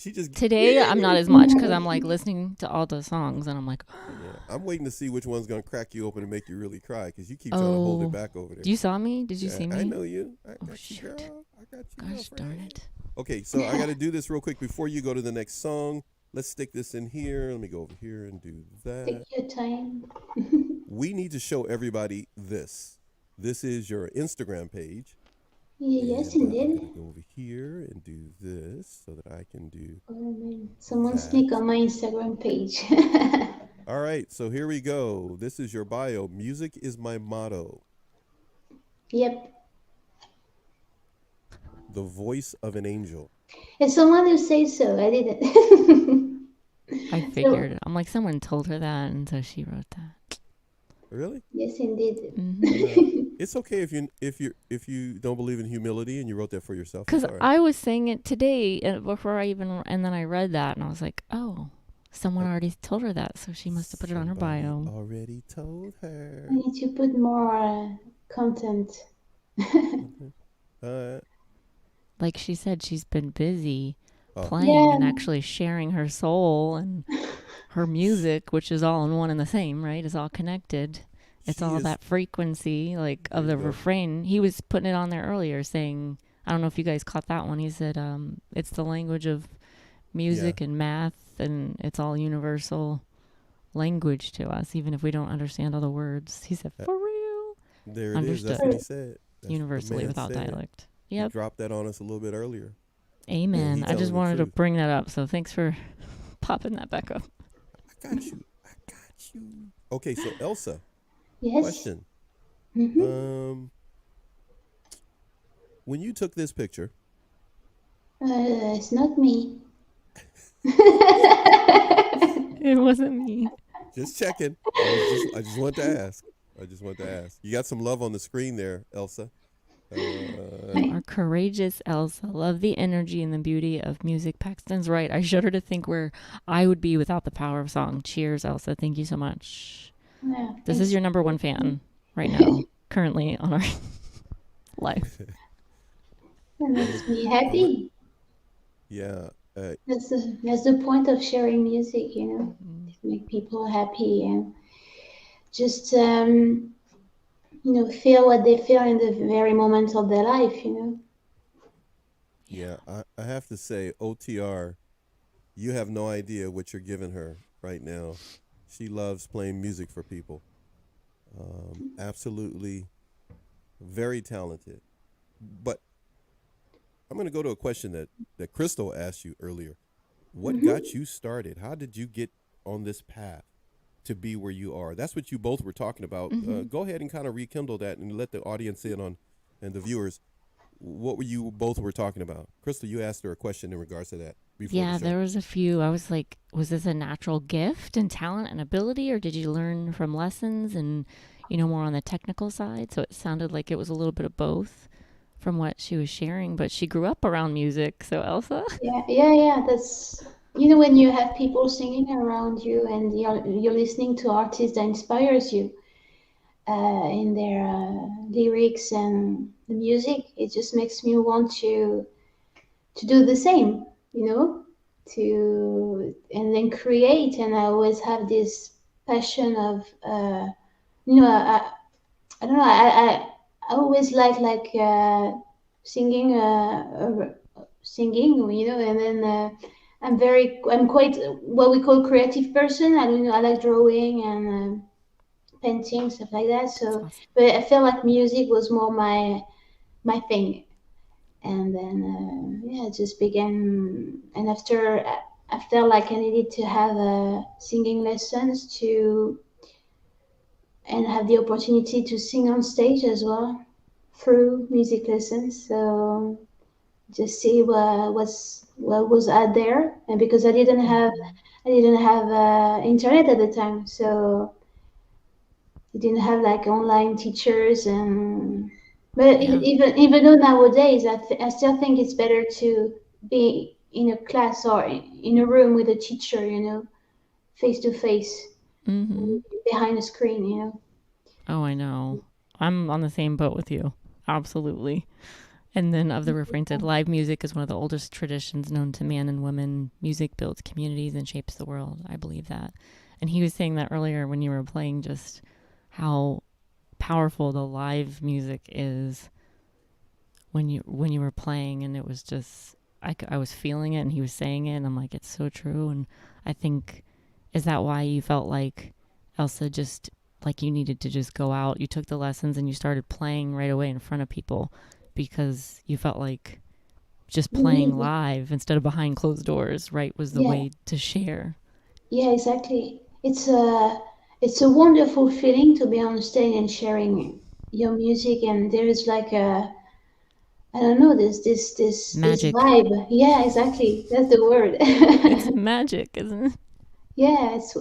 She just Today, I'm not as much because I'm like listening to all the songs and I'm like, yeah. I'm waiting to see which one's gonna crack you open and make you really cry because you keep trying to hold it oh, back over there. you saw me? Did you Yeah, see I me? know you. I Oh, got you, shoot. girl. I got you, Gosh darn girlfriend. it. Okay, so I got to do this real quick before you go to the next song. Let's stick this in here. Let me go over here and do that. Take your time. We need to show everybody this. This is your Instagram page. Yes, And I'm indeed. going to go over here and do this so that I can do Oh man, someone that. sneak on my Instagram page. All right, so here we go. This is your bio. Music is my motto. Yep. The voice of an angel. It's someone who says so. I didn't. I figured. I'm like, someone told her that, and so she wrote that. Really? Yes, indeed. It's okay if you don't believe in humility and you wrote that for yourself. Because Right. I was saying it today before and then I read that, and I was like, oh, someone already told her that, so she must have put it on her bio. Already told her. I need to put more content. Like she said, she's been busy playing and actually sharing her soul and her music, which is all in one and the same, right? It's all connected. It's all that frequency, like of the refrain. He was putting it on there earlier saying, I don't know if you guys caught that one. He said, it's the language of music and math, and it's all universal language to us, even if we don't understand all the words. He said, for real. There it is. That's what he said. Universally without dialect. Yep. He dropped that on us a little bit earlier. Amen. I just wanted to bring that up, so thanks for popping that back up. I got you. Okay, so Elsa. Yes. Question. Mm-hmm. When you took this picture, it's not me. It wasn't me. Just checking. I just want to ask. You got some love on the screen there, Elsa. Our courageous Elsa. Love the energy and the beauty of music. Paxton's right. I shudder to think where I would be without the power of song. Cheers, Elsa. Thank you so much. Yeah, this is your number one fan right now, currently on our live. That makes me happy. Yeah. That's the point of sharing music, to make people happy and just feel what they feel in the very moment of their life, Yeah, I have to say, OTR, you have no idea what you're giving her right now. She loves playing music for people. Absolutely very talented. But I'm going to go to a question that Crystal asked you earlier. What got you started? How did you get on this path to be where you are? That's what you both were talking about. Go ahead and kind of rekindle that and let the audience in on, and the viewers, what were you both were talking about? Crystal, you asked her a question in regards to that. Yeah, there was a few. I was like, was this a natural gift and talent and ability, or did you learn from lessons and, more on the technical side? So it sounded like it was a little bit of both from what she was sharing, but she grew up around music. So Elsa? Yeah. That's, when you have people singing around you and you're listening to artists that inspires you in their lyrics and the music, it just makes me want to do the same, and then create. And I always have this passion of, I don't know, I always like singing, and then I'm quite what we call creative person. I don't know, I like drawing and painting, stuff like that. So, but I felt like music was more my thing. And then it just began. And after I felt like I needed to have singing lessons and have the opportunity to sing on stage as well through music lessons. So just see what was out there, and because I didn't have internet at the time, so I didn't have like online teachers and. But even though nowadays I still think it's better to be in a class or in a room with a teacher, face to face, behind a screen, Oh, I know. I'm on the same boat with you. Absolutely. And then of the refrain said, live music is one of the oldest traditions known to man and woman. Music builds communities and shapes the world. I believe that. And he was saying that earlier when you were playing, just how powerful the live music is when you were playing, and it was just I was feeling it, and he was saying it, and I'm like, it's so true. And I think, is that why you felt like, Elsa, just like you needed to just go out, you took the lessons and you started playing right away in front of people because you felt like just playing live instead of behind closed doors, right, was the way to share? Yeah, exactly. It's a wonderful feeling to be on stage and sharing your music, and there is like a, I don't know, this Magic. vibe. Yeah, exactly. That's the word. It's magic, isn't it? Yeah, it's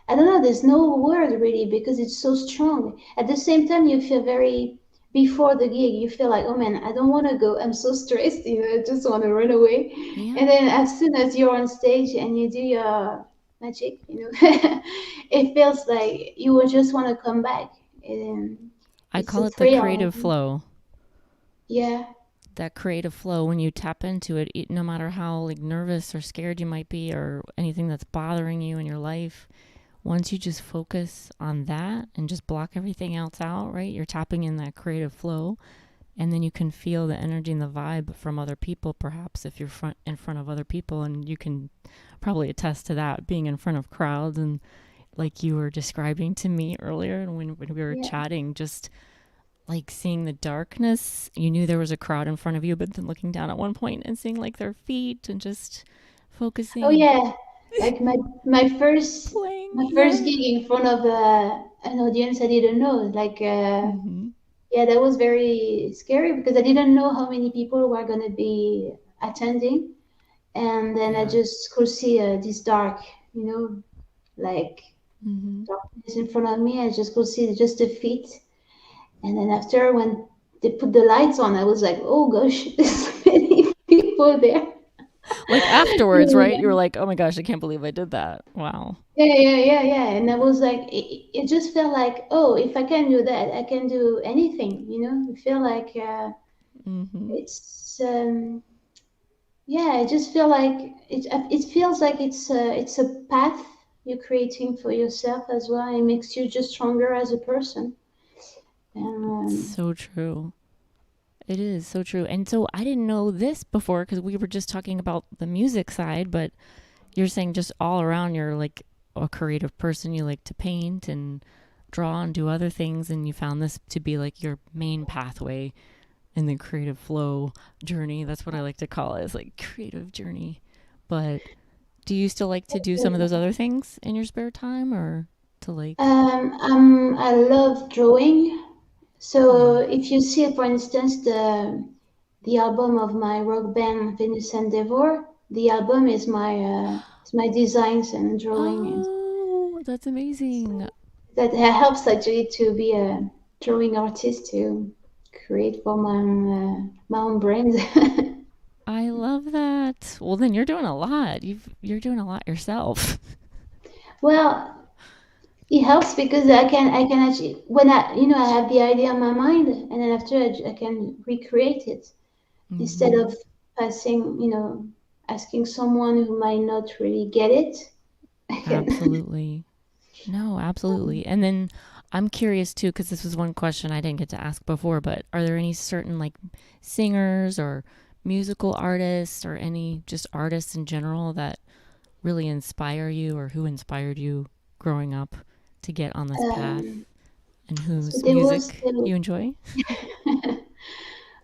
I don't know, there's no word really because it's so strong. At the same time, you feel very, before the gig, you feel like, oh man, I don't want to go. I'm so stressed, I just want to run away. Yeah. And then as soon as you're on stage and you do your magic, it feels like you will just want to come back. And I it's call a it the thrill. creative flow. Yeah. That creative flow, when you tap into it, no matter how like nervous or scared you might be or anything that's bothering you in your life, once you just focus on that and just block everything else out, right, you're tapping in that creative flow, and then you can feel the energy and the vibe from other people, perhaps if you're in front of other people. And you can probably attest to that, being in front of crowds, and like you were describing to me earlier when we were chatting, just like seeing the darkness. You knew there was a crowd in front of you, but then looking down at one point and seeing like their feet and just focusing. Oh yeah, like my first Playing, gig in front of an audience I didn't know. Like yeah, that was very scary because I didn't know how many people were gonna be attending, and then I just could see this dark, like darkness in front of me. I just could see just the feet, and then after when they put the lights on, I was like, oh gosh, there's so many people there. Like afterwards, right? You were like, oh my gosh, I can't believe I did that. Wow. Yeah. And I was like, it just felt like, oh, if I can do that, I can do anything, I feel like it's, yeah, I just feel like it feels like it's a path you're creating for yourself as well. It makes you just stronger as a person. So true. It is so true. And so I didn't know this before because we were just talking about the music side, but you're saying just all around you're like a creative person. You like to paint and draw and do other things, and you found this to be like your main pathway in the creative flow journey. That's what I like to call it, is like creative journey. But do you still like to do some of those other things in your spare time, or to like? I love drawing. So if you see, for instance, the album of my rock band Venus and Devor, the album is my designs and drawing. Oh, that's amazing. That helps actually to be a drawing artist, to create for my own brand. I love that. Well, then you're doing a lot. You're doing a lot yourself. Well, it helps because I can actually, when I have the idea in my mind, and then after I can recreate it instead of asking someone who might not really get it. Absolutely. No, absolutely. And then I'm curious too, because this was one question I didn't get to ask before, but are there any certain like singers or musical artists or any just artists in general that really inspire you, or who inspired you growing up to get on this path, and whose music you enjoy?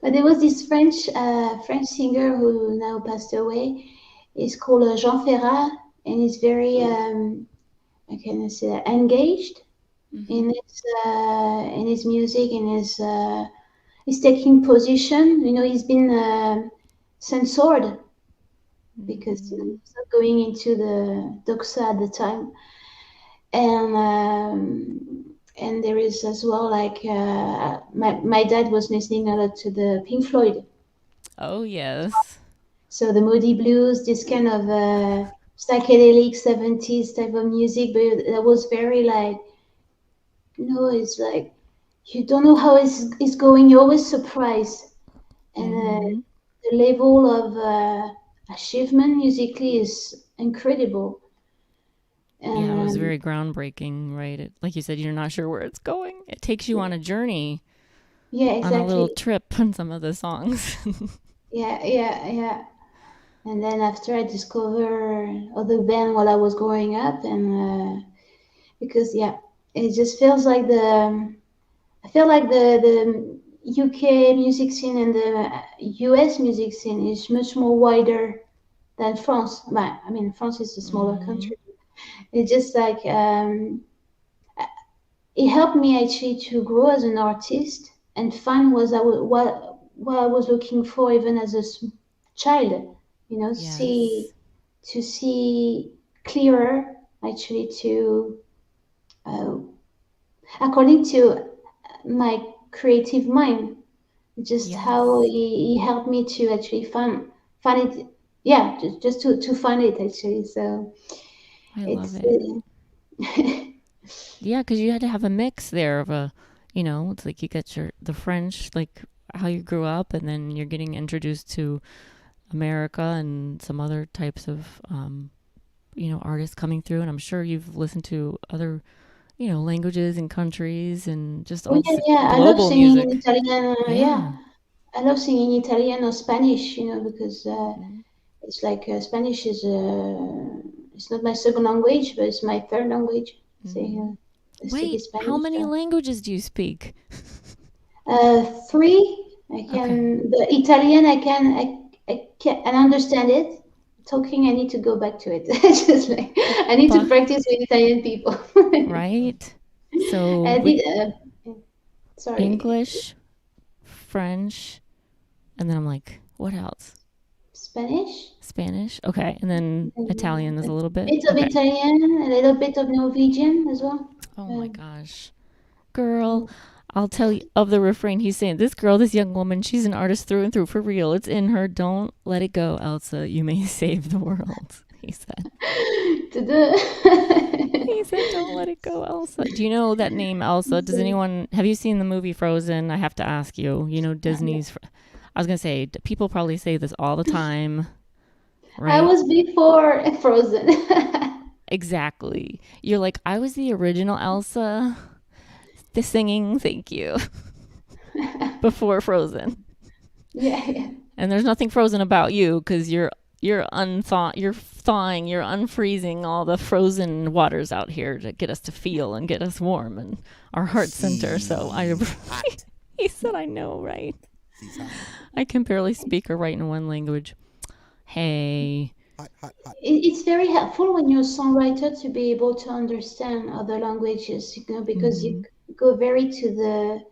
But there was this French singer who now passed away. He's called Jean Ferrat, and he's very I can say that, engaged in his music, and he's taking position. He's been censored because he's not going into the doxa at the time, and there is as well, like my dad was listening a lot to the Pink Floyd. Oh yes. So the Moody blues, this kind of psychedelic 70s type of music, but that was very like, it's like you don't know how it's going. You're always surprised, and Mm-hmm. the level of achievement musically is incredible. Yeah, it was Um, very groundbreaking, right? Like you said, you're not sure where it's going. It takes you on a journey, yeah, on a little exactly. trip on some of the songs. Yeah. And then after I discovered other band while I was growing up, and because yeah, it just feels like I feel like the UK music scene and the US music scene is much more wider than France. But I mean, France is a smaller Mm-hmm. country. It's just like it helped me actually to grow as an artist and find what I was looking for even as a child. You know, Yes. see clearer actually to uh, according to my creative mind. Just how Yes. he helped me to actually find it. Yeah, just to find it actually. So I love it's it. Yeah, because you had to have a mix there of it's like you get the French, like how you grew up, and then you're getting introduced to America and some other types of, artists coming through. And I'm sure you've listened to other, languages and countries and just oh all yeah, this yeah. I love global singing in music. Italian. Yeah, Yeah. I love singing Italian or Spanish. You know, because Hmm. it's like Spanish is it's not my second language, but it's my third language. Say Hmm. speaking Wait, how Spanish. many So. languages do you speak? Three. I Okay. can the Italian. I can and understand it. Talking, I need to go back to it. It's just like I need to But, practice with Italian people. right? So, I with did. Sorry, English, French, and then I'm like, what else? Spanish. Spanish? Okay. And then And Italian is a a little bit? bit of Okay. Italian, a little bit of Norwegian as well. Oh my Um, gosh. Girl, mm. I'll tell you of the refrain. He's saying, this girl, this young woman, she's an artist through and through for real. It's in her. Don't let it go, Elsa. You may save the world. He said. To the He said, don't let it go, Elsa. Do you know that name, Elsa? Does so, anyone, have you seen the movie Frozen? I have to ask you. You know, yeah. Disney's, I was going to say, people probably say this all the time, I right? was before Frozen. Exactly. You're like, I was the original Elsa, the singing, thank you, before Frozen. Yeah. And there's nothing frozen about you because you're thawing, you're unfreezing all the frozen waters out here to get us to feel and get us warm and our heart center. So I, She's hot. he said, I know, right? She's hot. I can barely speak or write in one language. Hey, Hot, hot, hot. It's very helpful when you're a songwriter to be able to understand other languages, you know, because you mm-hmm. go very to the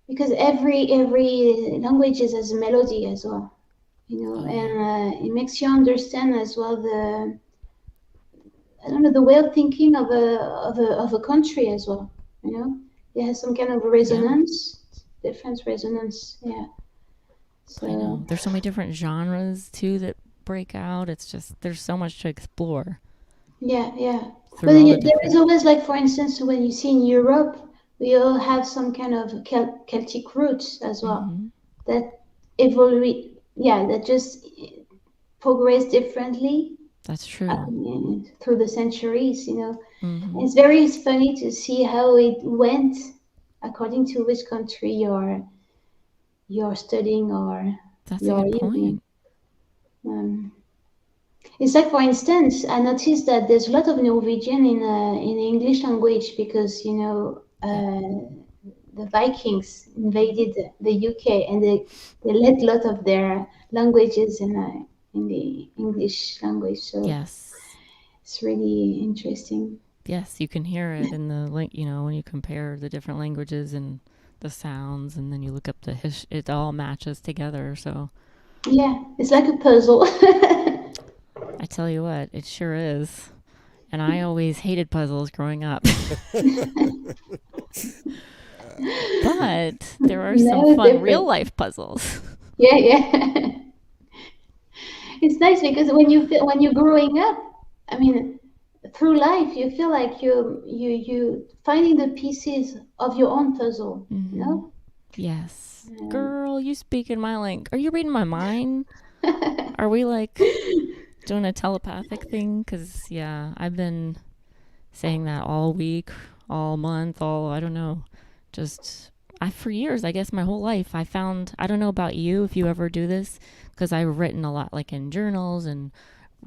because every language has a melody as well, you know, Oh yeah, and it makes you understand as well the I don't know the way of thinking of a country as well, you know. It has some kind of yeah. resonance, different resonance, yeah. I So know. There's so many different genres too that break out. It's just there's so much to explore yeah. But through all the there is different. always like, for instance, when you see in Europe, we all have some kind of Celtic roots as well Mm-hmm. that evolve, yeah, that just progress differently That's true. through the centuries, you know. Mm-hmm. It's very funny to see how it went according to which country you're studying or That's a you're good in. point. Um, It's like, for instance, I noticed that there's a lot of Norwegian in the English language because you know Yep. the Vikings invaded the UK and they let a lot of their languages in the English language. So Yes. it's really interesting. Yes, you can hear it in the link. When you compare the different languages and the sounds, and then you look up it all matches together. So Yeah, it's like a puzzle. I tell you what, it sure is. And I always hated puzzles growing up. But there are some No fun real different. life puzzles. Yeah. It's nice because when you're growing up, I mean, through life, you feel like you finding the pieces of your own puzzle. You know. Yes. Um, Girl, you speak in my language. Are you reading my mind? Are we like doing a telepathic thing? Because, yeah, I've been saying that all week, all month, I don't know. For years, I guess my whole life, I don't know about you if you ever do this, because I've written a lot like in journals and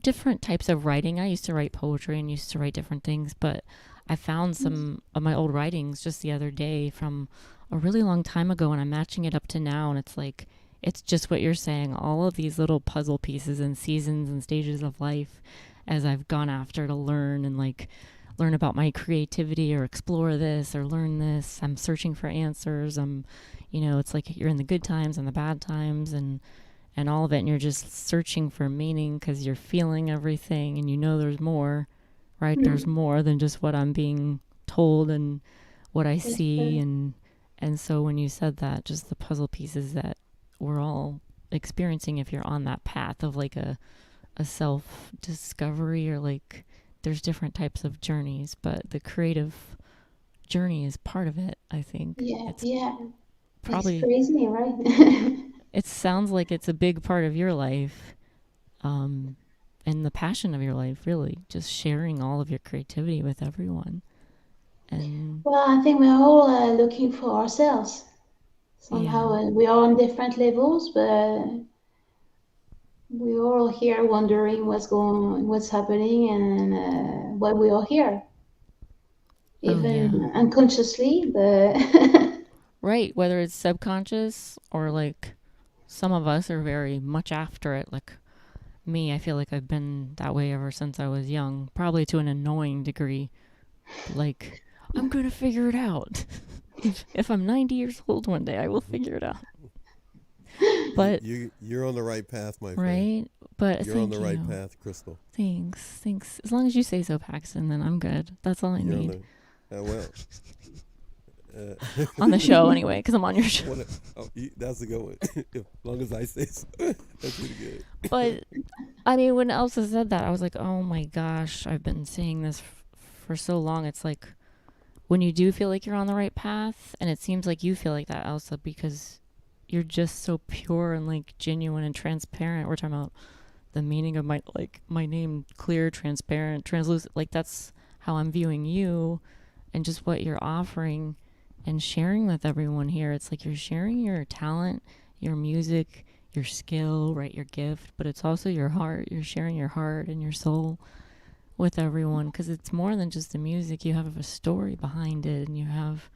different types of writing. I used to write poetry and used to write different things, but I found some of my old writings just the other day from a really long time ago, and I'm matching it up to now, and it's like, it's just what you're saying, all of these little puzzle pieces and seasons and stages of life as I've gone after to learn and like learn about my creativity or explore this or learn this. I'm searching for answers. It's like you're in the good times and the bad times and all of it, and you're just searching for meaning because you're feeling everything and there's more, right? There's more than just what I'm being told and what I see. And so when you said that, just the puzzle pieces that we're all experiencing, if you're on that path of like a self-discovery, or like there's different types of journeys, but the creative journey is part of it, I think. yeah, It's yeah. probably, It's crazy, right? it sounds like it's a big part of your life, and the passion of your life, really, just sharing all of your creativity with everyone. And Well, I think we're all looking for ourselves. Somehow yeah. we are on different levels, but we're all here wondering what's happening, and why we are here, Oh yeah. even unconsciously. But Right, whether it's subconscious or like some of us are very much after it. Like me, I feel like I've been that way ever since I was young, probably to an annoying degree. Like, I'm going to figure it out. If I'm 90 years old one day, I will figure it out. But, You're on the right path, my friend. right? But You're on thank the right you. path, Crystal. Thanks. As long as you say so, Paxton, then I'm good. That's all I You're need. well. On the show, anyway, because I'm on your show. That's a good one. As long as I say so. That's pretty good. But, I mean, when Elsa said that, I was like, oh my gosh, I've been saying this for so long. It's like, when you do feel like you're on the right path, and it seems like you feel like that, Elsa, because you're just so pure and like genuine and transparent. We're talking about the meaning of my name, clear, transparent, translucent. Like, that's how I'm viewing you, and just what you're offering and sharing with everyone here. It's like you're sharing your talent, your music, your skill, right, your gift, but it's also your heart. You're sharing your heart and your soul with everyone, because it's more than just the music. You have a story behind it, and you have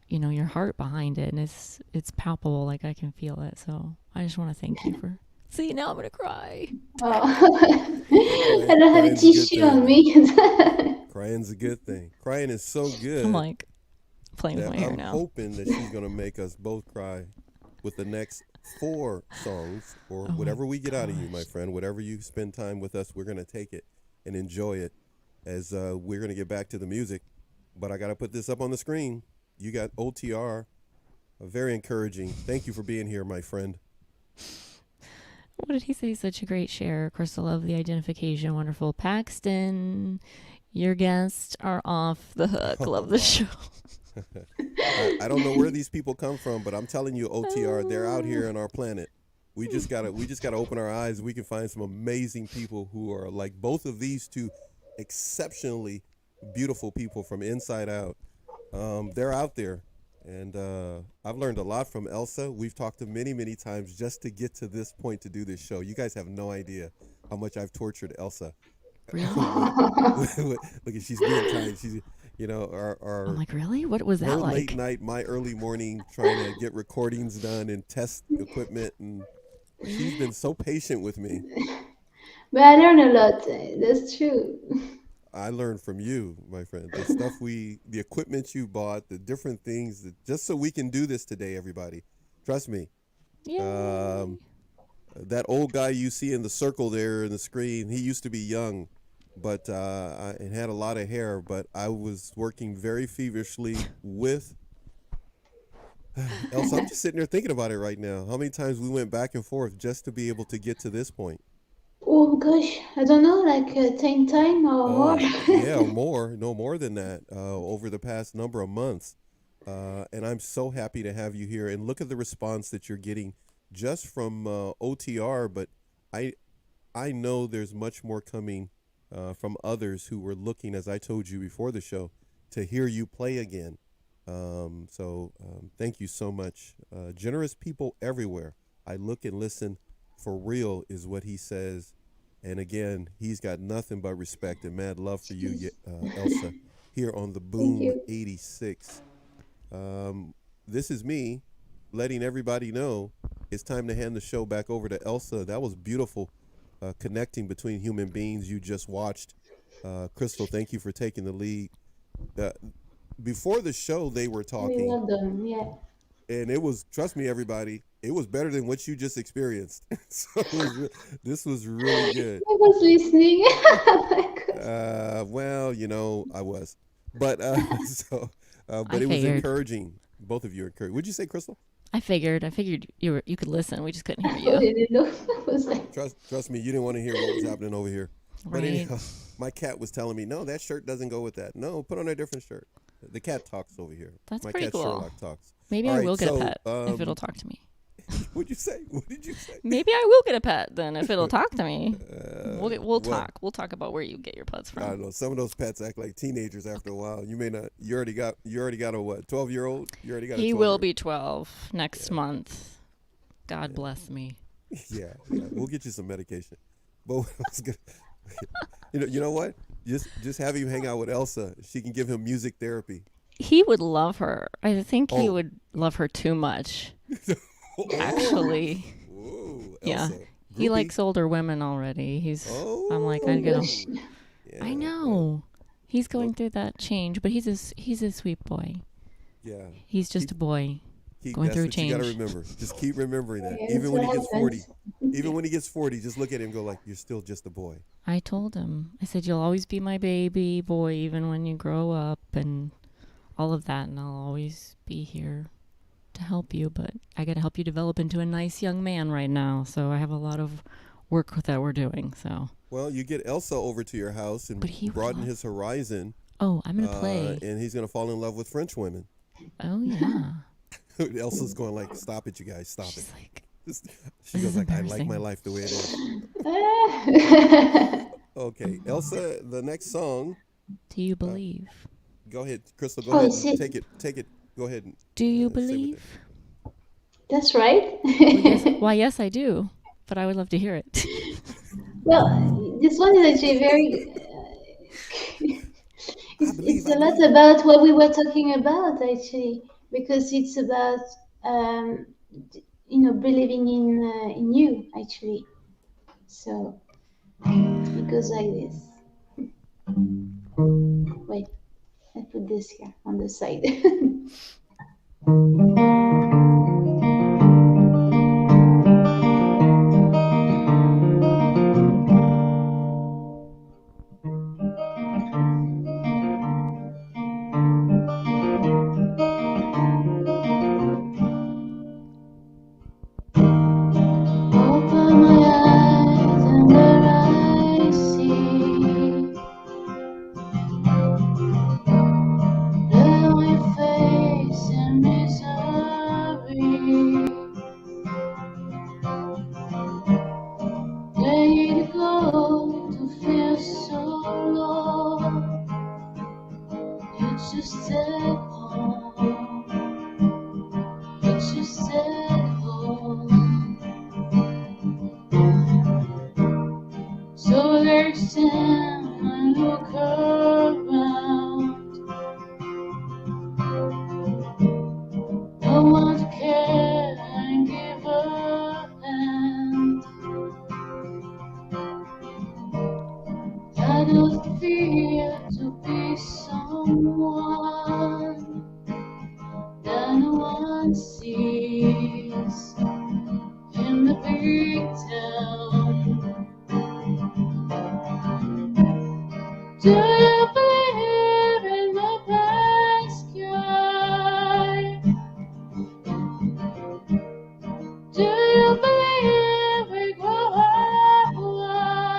your heart behind it, and it's palpable. Like, I can feel it. So I just want to thank you for see, now I'm gonna cry. I don't have a Crying's a good tissue thing, on man. me. Crying's a good thing. Crying is so good I'm like playing with that my hair I'm now. hoping that she's gonna make us both cry with the next 4 songs, or Oh whatever my we get out of you, my gosh. friend. Whatever you spend time with us, we're gonna take it and enjoy it as we're gonna get back to the music. But I gotta put this up on the screen. You got OTR, very encouraging. Thank you for being here, my friend. What did he say? Such a great share. Crystal, love the identification. Wonderful. Paxton, your guests are off the hook. Love the show. I don't know where these people come from, but I'm telling you, OTR, they're out here on our planet. We just gotta open our eyes. We can find some amazing people who are like both of these two exceptionally beautiful people from inside out. They're out there, and I've learned a lot from Elsa. We've talked to many times just to get to this point to do this show. You guys have no idea how much I've tortured Elsa. Really? Look, she's being kind. She's, I'm like, really? What was her that late like? night, my early morning, trying to get recordings done and test equipment, and she's been so patient with me. But I learn a lot. That's true. I learned from you, my friend. The equipment you bought, the different things, just so we can do this today, everybody. Trust me. Yay. That old guy you see in the circle there in the screen, he used to be young, but and had a lot of hair. But I was working very feverishly with Elsa. I'm just sitting there thinking about it right now. How many times we went back and forth just to be able to get to this point. Oh gosh, I don't know, like 10 times or more. Oh, yeah, more, no more than that, over the past number of months. And I'm so happy to have you here. And look at the response that you're getting just from OTR. But I, I know there's much more coming from others who were looking, as I told you before the show, to hear you play again. Thank you so much. Generous people everywhere. I look and listen for real, is what he says. And again, he's got nothing but respect and mad love for you, Elsa, here on the Thank Boom you. 86. This is me letting everybody know it's time to hand the show back over to Elsa. That was beautiful, connecting between human beings you just watched. Crystal, thank you for taking the lead. Uh, Before the show, they were Very talking, well done, yeah. and it was, trust me, everybody, it was better than what you just experienced. So this was really good. I was listening. Oh my God. Well, I was, but but I it was figured. encouraging. Both of you are encouraged. Would you say, Crystal? I figured you could listen. We just couldn't I hear you. didn't know. I was like, Trust me, you didn't want to hear what was happening over here. But Right. anyhow, my cat was telling me, no, that shirt doesn't go with that. No, put on a different shirt. The cat talks over here. That's My pretty cat cool. Sherlock talks. Maybe All I right, will get so, a pet if it'll talk to me. What'd you say? What did you say? Maybe I will get a pet then if it'll talk to me. We'll well, talk. We'll talk about where you get your pets I don't from. know. Some of those pets act like teenagers after a while. You may not. You already got a what? 12-year-old. You already got. He a will 12-year-old. be 12 next month. God bless me. Yeah. We'll get you some medication. But what I was gonna, you know what? Just have him hang out with Elsa. She can give him music therapy. He would love her. I think he Oh. would love her too much. Oh. Actually, Whoa, yeah. Elsa. He Groupie? likes older women already. Oh. I'm like, oh I'd get him. gosh. Yeah, I know. He's going through that change, but he's a sweet boy. Yeah. He's just a boy. Going That's through what you gotta change. remember. Just keep remembering that. Yeah, Even that's when he what gets 40. happens. Even when he gets 40, just look at him and go like, you're still just a boy. I told him. I said, you'll always be my baby boy, even when you grow up, and all of that, and I'll always be here to help you. But I got to help you develop into a nice young man right now. So I have a lot of work that we're doing. So. Well, you get Elsa over to your house and But he would broaden love- his horizon. Oh, I'm gonna play. And he's gonna fall in love with French women. Oh yeah. Elsa's going like, stop it, you guys, stop it. She's like, She This goes is like, I like embarrassing. my life the way it is. Ah. Okay, Elsa, the next song. do you believe? Go ahead, Crystal. Go Oh, ahead. is And it- take it. Go ahead. And, Do you say what believe? That's right. Why, yes, I do. But I would love to hear it. Well, this one is actually very. It's a lot about what we were talking about, actually, because it's about believing in you, actually. So it goes like this. Wait, I put this here on the side. Open my eyes and there I see lonely face and misery. Where to go to feel so low? You just stay home. You just stay home. So there's time I look around. No one to care and give a hand. I don't fear to be someone that no one sees in the big town. Do you believe in the black sky? Do you believe we grow up alive?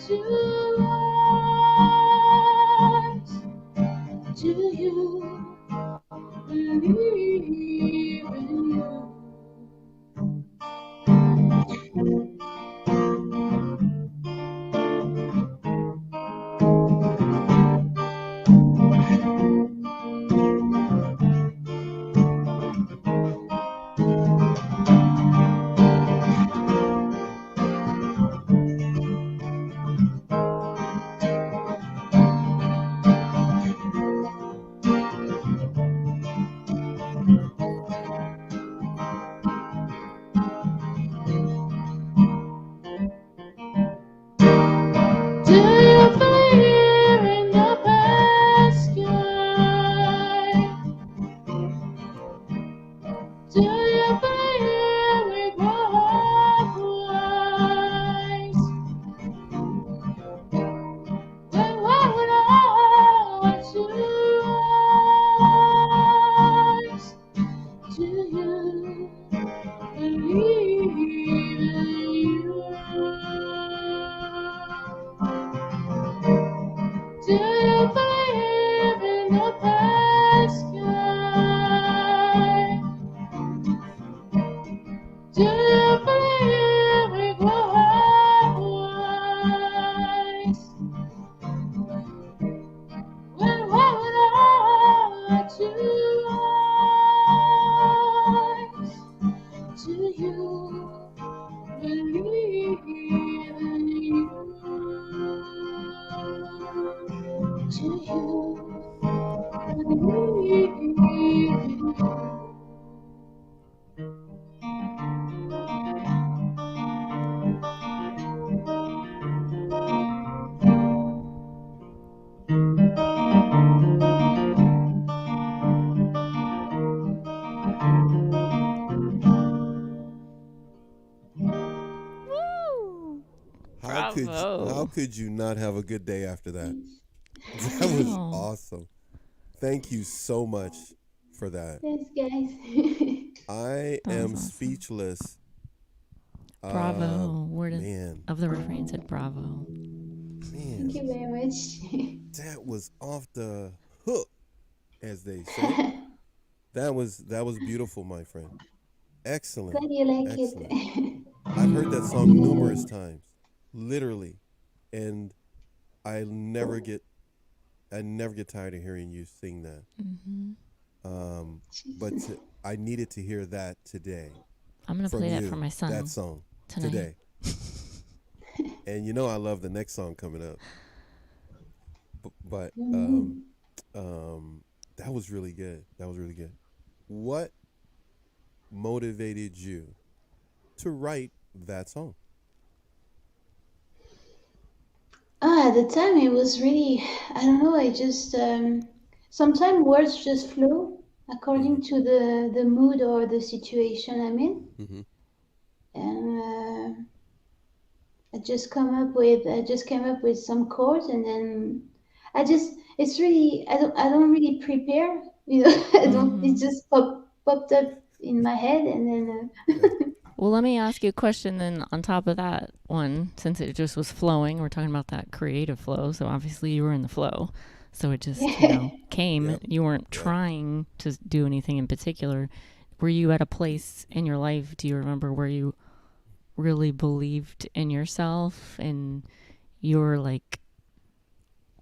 Do you believe in you? Do you believe in the past sky? Do you believe we grow up wise? When what would I to us? Do you believe in you? Do you believe in the past sky? Do you believe we grow up wise? When what would I to us? Do you believe in you? Do you believe in you? Woo! How Bravo. could you not have a good day after that? That was Wow. awesome. Thank you so much for that. Thanks, guys. I That was am awesome. speechless. Bravo. Word Man, of the refrain said bravo. Thank you man, very much. that was off the hook, as they say. That was beautiful, my friend. Excellent. Glad you like Excellent. it. I've heard that song numerous times, literally, and I never get tired of hearing you sing that. But I needed to hear that today. I'm gonna from play you, that for my son that song tonight. today. And you know I love the next song coming up. But that was really good. That was really good. What motivated you to write that song? At the time, it was really, I don't know, I just, sometimes words just flow according to the mood or the situation I'm in. Mm-hmm. And I just came up with some chords, and then it's really, I don't really prepare, you know, it just popped up in my head, and then, Well, let me ask you a question then on top of that one, since it just was flowing. We're talking about that creative flow. So obviously you were in the flow. So it just, came. Yep. You weren't trying to do anything in particular. Were you at a place in your life, do you remember, where you really believed in yourself and you were like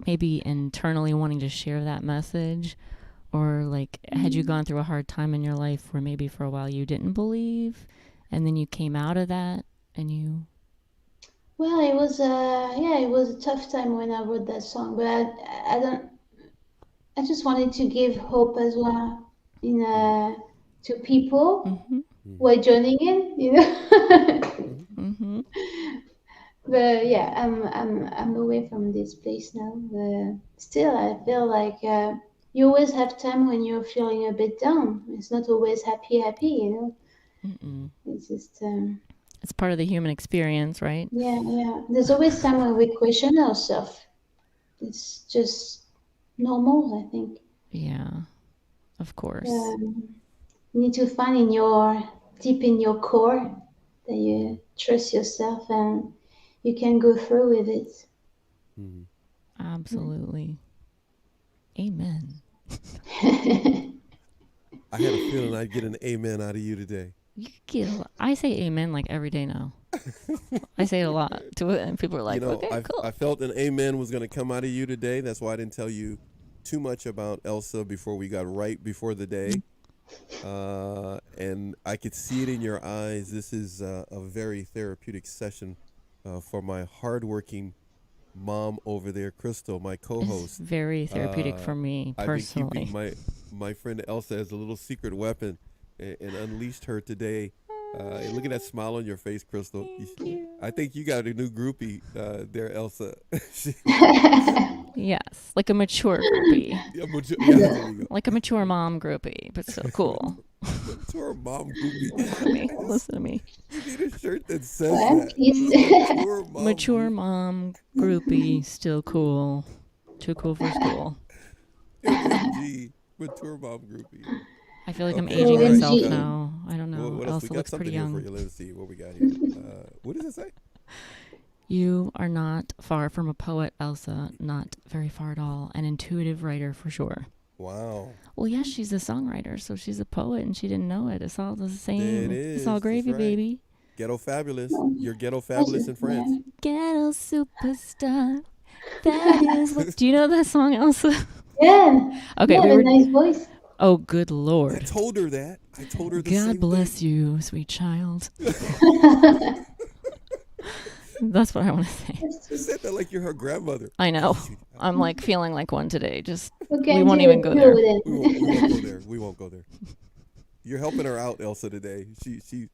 maybe internally wanting to share that message? Or like, had you gone through a hard time in your life where maybe for a while you didn't believe and then you came out of that and you... well, it was a tough time when I wrote that song, but I just wanted to give hope as well to people who are joining in, you know. But yeah, I'm away from this place now. But still, I feel like you always have time when you're feeling a bit down. It's not always happy, you know. It's just It's part of the human experience, right? yeah. There's always time when we question ourselves. It's just normal, I think. Yeah, of course. You need to find deep in your core that you trust yourself and you can go through with it. Hmm. Absolutely. Amen. I had a feeling I'd get an amen out of you today. You get a lot. I say amen like every day now. I say it a lot to it, and people are like, okay, cool. I felt an amen was going to come out of you today. That's why I didn't tell you too much about Elsa before we got right before the day. And I could see it in your eyes. This is a very therapeutic session for my hardworking mom over there, Crystal, my co-host. It's very therapeutic for me personally. I've been keeping my friend Elsa as a little secret weapon and unleashed her today. And look at that smile on your face, Crystal. I think you got a new groupie there, Elsa. Yes, like a mature groupie. Yeah, there you go. Like a mature mom groupie, but still cool. Mature mom groupie. Listen to me. You need a shirt that says that. Mature mom groupie, still cool. Too cool for school. MG, mature mom groupie. I feel like I'm aging myself now. I don't know. What else? Elsa We got looks something pretty here young. for you. Let's see what we got here. What does it say? You are not far from a poet, Elsa. Not very far at all. An intuitive writer for sure. Wow. Well, yes, she's a songwriter, so she's a poet, and she didn't know it. It's all the same. It is. It's all gravy, That's right. baby. Ghetto fabulous. You're ghetto fabulous in France. Ghetto superstar. That is what. Do you know that song, Elsa? Yeah. Okay, You we have were. a nice voice. Oh, good I Lord. told her that. I told her the same God bless thing. you, sweet child. That's what I want to say. You said that like you're her grandmother. I know. I'm like feeling like one today. Just Okay, we won't even go there. We won't go there. We won't go there. You're helping her out, Elsa, today. She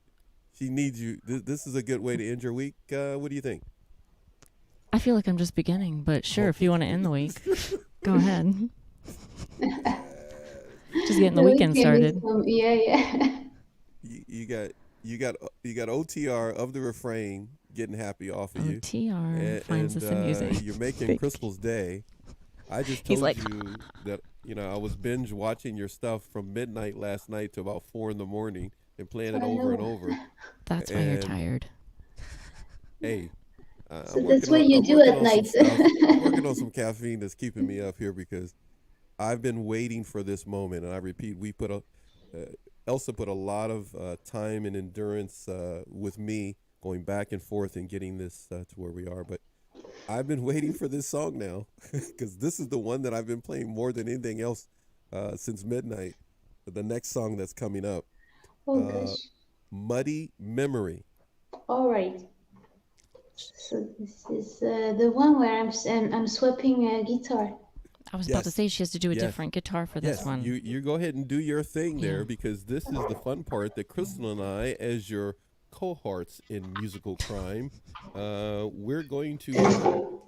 needs you. This is a good way to end your week. What do you think? I feel like I'm just beginning, but sure, if you want to end the week, go ahead. Just getting the weekend started. Yeah. You got OTR of the refrain getting happy off of you. OTR finds us amusing. You're making Fake. Crystal's day. I just He's told like, you that I was binge watching your stuff from midnight last night to about 4 a.m. and playing it over and over. That's why you're And- tired. Hey. So that's what you do at night. I'm working on some caffeine that's keeping me up here because I've been waiting for this moment. And I repeat, Elsa put a lot of time and endurance with me going back and forth and getting this to where we are. But I've been waiting for this song now because this is the one that I've been playing more than anything else since midnight. The next song that's coming up, Oh gosh. Muddy Memory. All right. So this is the one where I'm swapping guitar. I was about to Yes. say she has to do a Yes. different guitar for this Yes, one. you go ahead and do your thing there Yeah. because this is the fun part that Crystal and I, as your cohorts in musical crime, we're going to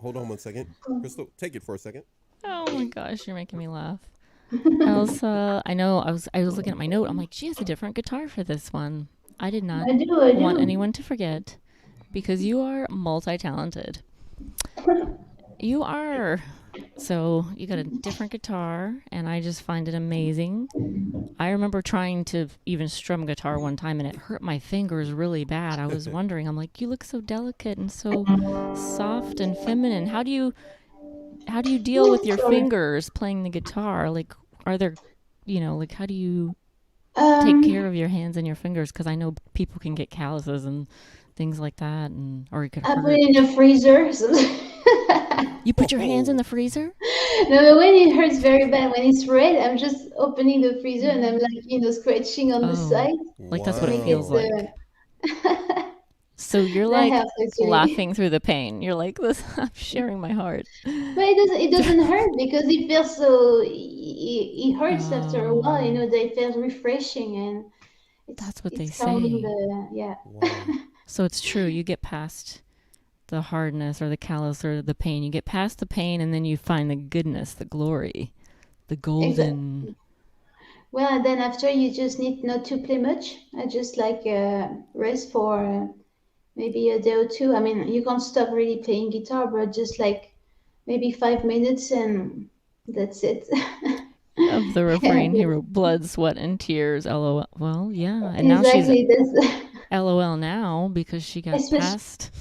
hold on one second. Crystal, take it for a second. Oh my gosh, you're making me laugh. Elsa, I know. I was looking at my note. I'm like, she has a different guitar for this one. I did not I do. want anyone to forget because you are multi-talented. You are. So you got a different guitar, and I just find it amazing. I remember trying to even strum guitar one time, and it hurt my fingers really bad. I was wondering, I'm like, you look so delicate and so soft and feminine. How do you deal with your fingers playing the guitar? Like, are there, like, how do you take care of your hands and your fingers? Because I know people can get calluses and things like that, or it could I hurt. put it in the freezer. You put your hands in the freezer? No, but when it hurts very bad, when it's red, I'm just opening the freezer and I'm like, scratching on the Oh. side. Like that's what Wow. it feels like. So you're That like helps, actually. laughing through the pain. You're like, this, I'm sharing my heart. But it doesn't hurt because it feels so. It hurts after a while. They feel refreshing and That's what they it's calming say. yeah. Wow. So it's true. You get past the hardness or the callous or the pain. You get past the pain and then you find the goodness, the glory, the golden. Well, and then after you just need not to play much. I just rest for maybe a day or two. I mean, you can't stop really playing guitar, but just like maybe 5 minutes and that's it. Of the refrain, he wrote blood, sweat, and tears. LOL. Well, yeah. And now Exactly. she's LOL now because she got Especially- past.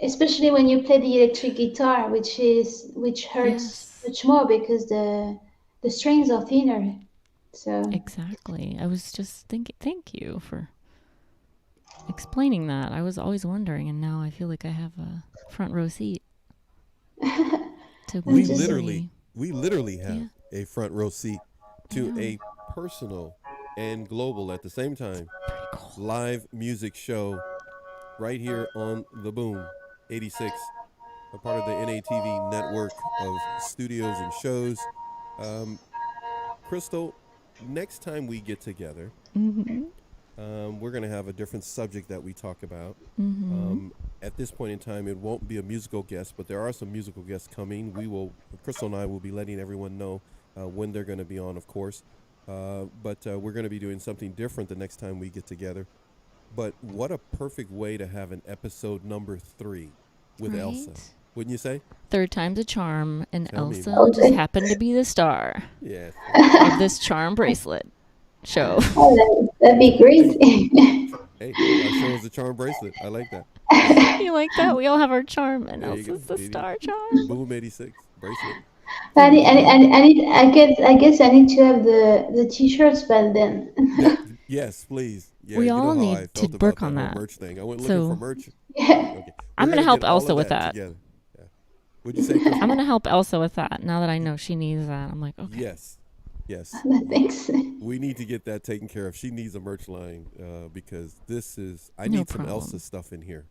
especially when you play the electric guitar, which hurts Yes, much more because the strings are thinner. So exactly. I was just thinking, thank you for explaining that. I was always wondering, and now I feel like I have a front row seat to I'm We Moody just literally, Mary. we literally have Yeah, a front row seat I to know. a personal and global at the same time Pretty cool. live music show right here on the Boom 86, a part of the NATV network of studios and shows. Um, Crystal, next time we get together, Mm-hmm. we're going to have a different subject that we talk about. Mm-hmm. At this point in time, it won't be a musical guest, but there are some musical guests coming. Crystal and I will be letting everyone know when they're going to be on, of course. But we're going to be doing something different the next time we get together. But what a perfect way to have an episode number 3 with Elsa, Right? wouldn't you say? Third time's a charm, and Tell me, Elsa man. just okay. happened to be the star Yes. of this charm bracelet show. Oh, that'd be great. Hey, our show is a charm bracelet. I like that. You like that? We all have our charm, and There you go. Elsa's the Maybe star the charm. Boom 86 bracelet. I need, I need, Um, I need, I need, I guess I need to have the t-shirts by then. that, yes, please. Yeah, We you know all how I need to felt about work that on whole that. merch thing. I went looking for So merch. Yeah. Okay, we're I'm gonna gonna get help all Elsa of with that that. together. Yeah. Would you say, Crystal? I'm gonna help Elsa with that now that I know she needs that. I'm like, okay. Yes, yes. Thanks. We need to get that taken care of. She needs a merch line because this is. I No need some Elsa problem. stuff in here.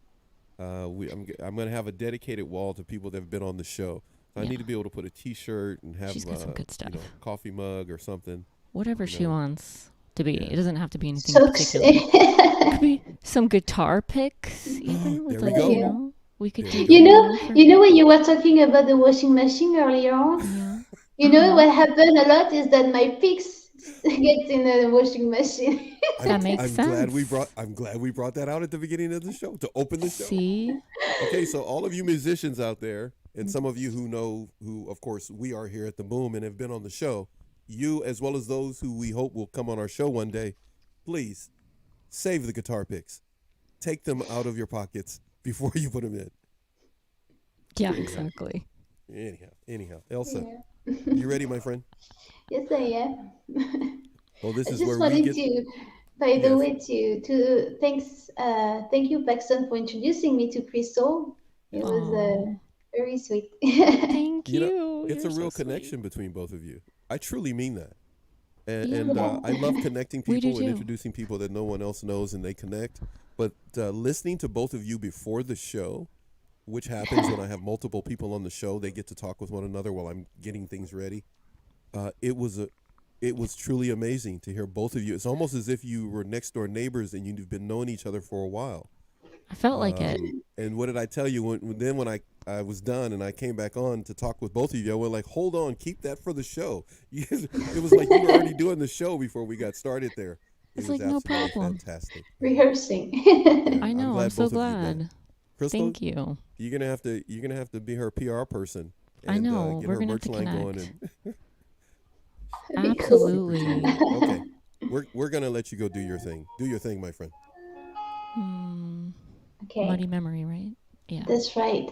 I'm gonna have a dedicated wall to people that have been on the show. So I Yeah. need to be able to put a T-shirt and have She's got some good stuff. coffee mug or something. Whatever You she know, wants to be. yeah. It doesn't have to be anything in Socks. particular. It could be some guitar picks, even with There we like, go. you know, we could There do we that, go. You know, for you know when you were talking about the washing machine earlier on, yeah. you know what happened a lot is that my pics get in the washing machine. That makes sense. I'm glad we brought that out at the beginning of the show to open the show. See? Okay, so all of you musicians out there, and some of you who of course we are here at the Boom and have been on the show, you as well as those who we hope will come on our show one day, please save the guitar picks. Take them out of your pockets before you put them in. Yeah, exactly. Anyhow, Elsa, Yeah. you ready, my friend? Yes, I am. Well, this I is just where we wanted get. to, by the Yes. way, thank you, Paxton, for introducing me to Crystal. It was Oh, very sweet. thank You know, you. it's You're a so real sweet. connection between both of you. I truly mean that. And, Yeah, and I love connecting we do people and too. introducing people that no one else knows and they connect. But listening to both of you before the show, which happens when I have multiple people on the show, they get to talk with one another while I'm getting things ready. It was truly amazing to hear both of you. It's almost as if you were next door neighbors and you've been knowing each other for a while. I felt like it. And what did I tell you when I was done and I came back on to talk with both of you? I went like, hold on, keep that for the show. It was like you were already doing the show before we got started there. It It's was like no absolutely problem. fantastic. Rehearsing. Yeah, I know. I'm glad so both of you met. glad. Crystal, Thank you. you're gonna have to be her PR person I and know. get We're her gonna have merch to line going. connect. And That'd be cool. Absolutely. okay, we're gonna let you go do your thing. Do your thing, my friend. Hmm. Okay, Muddy memory, right? Yeah. that's right.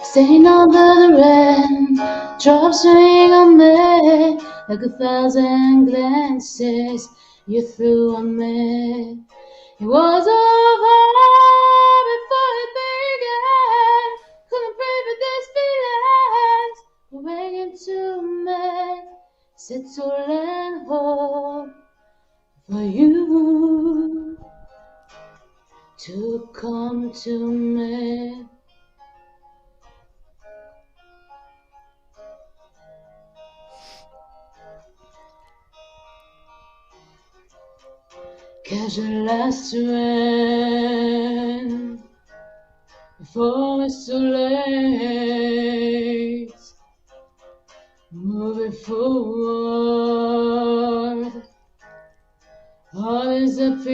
Staying under the rain, drops ring on me like 1,000 glances you threw on me. It was over before it began. Couldn't breathe with these feelings pouring into me. Settle and hope for you to come to me. catch the last train before it's too late. Moving forward, all is appeal.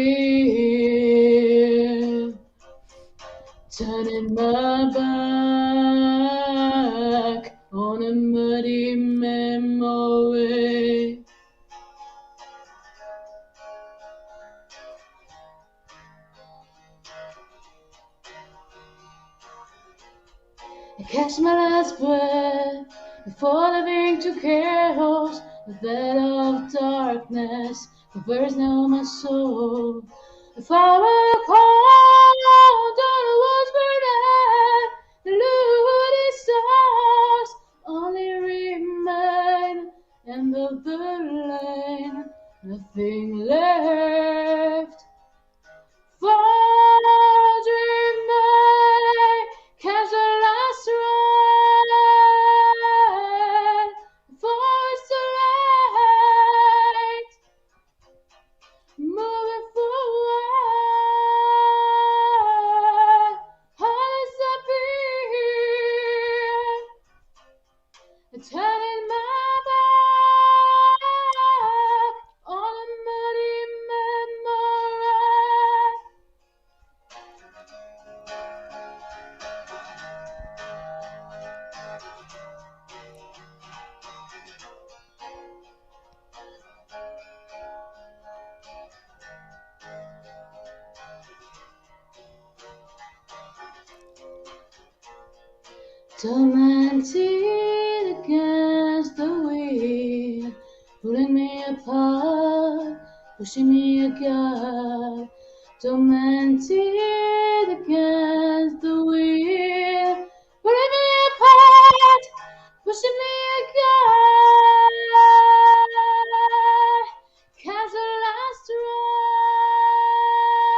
Turning my back on a muddy memory. I catch my last breath before living to chaos, the bed of darkness covers now my soul. If I were cold, all the woods were dead, the loony stars only remain, end of the lane, nothing left. For dream night, catch the last train before it's too late. Moving forward, all is appeal. Turning my back on a muddy memory. Tormented against the wind, pulling me apart, pushing me again. Tormented against the wind, pulling me apart, pushing me again. Catch the last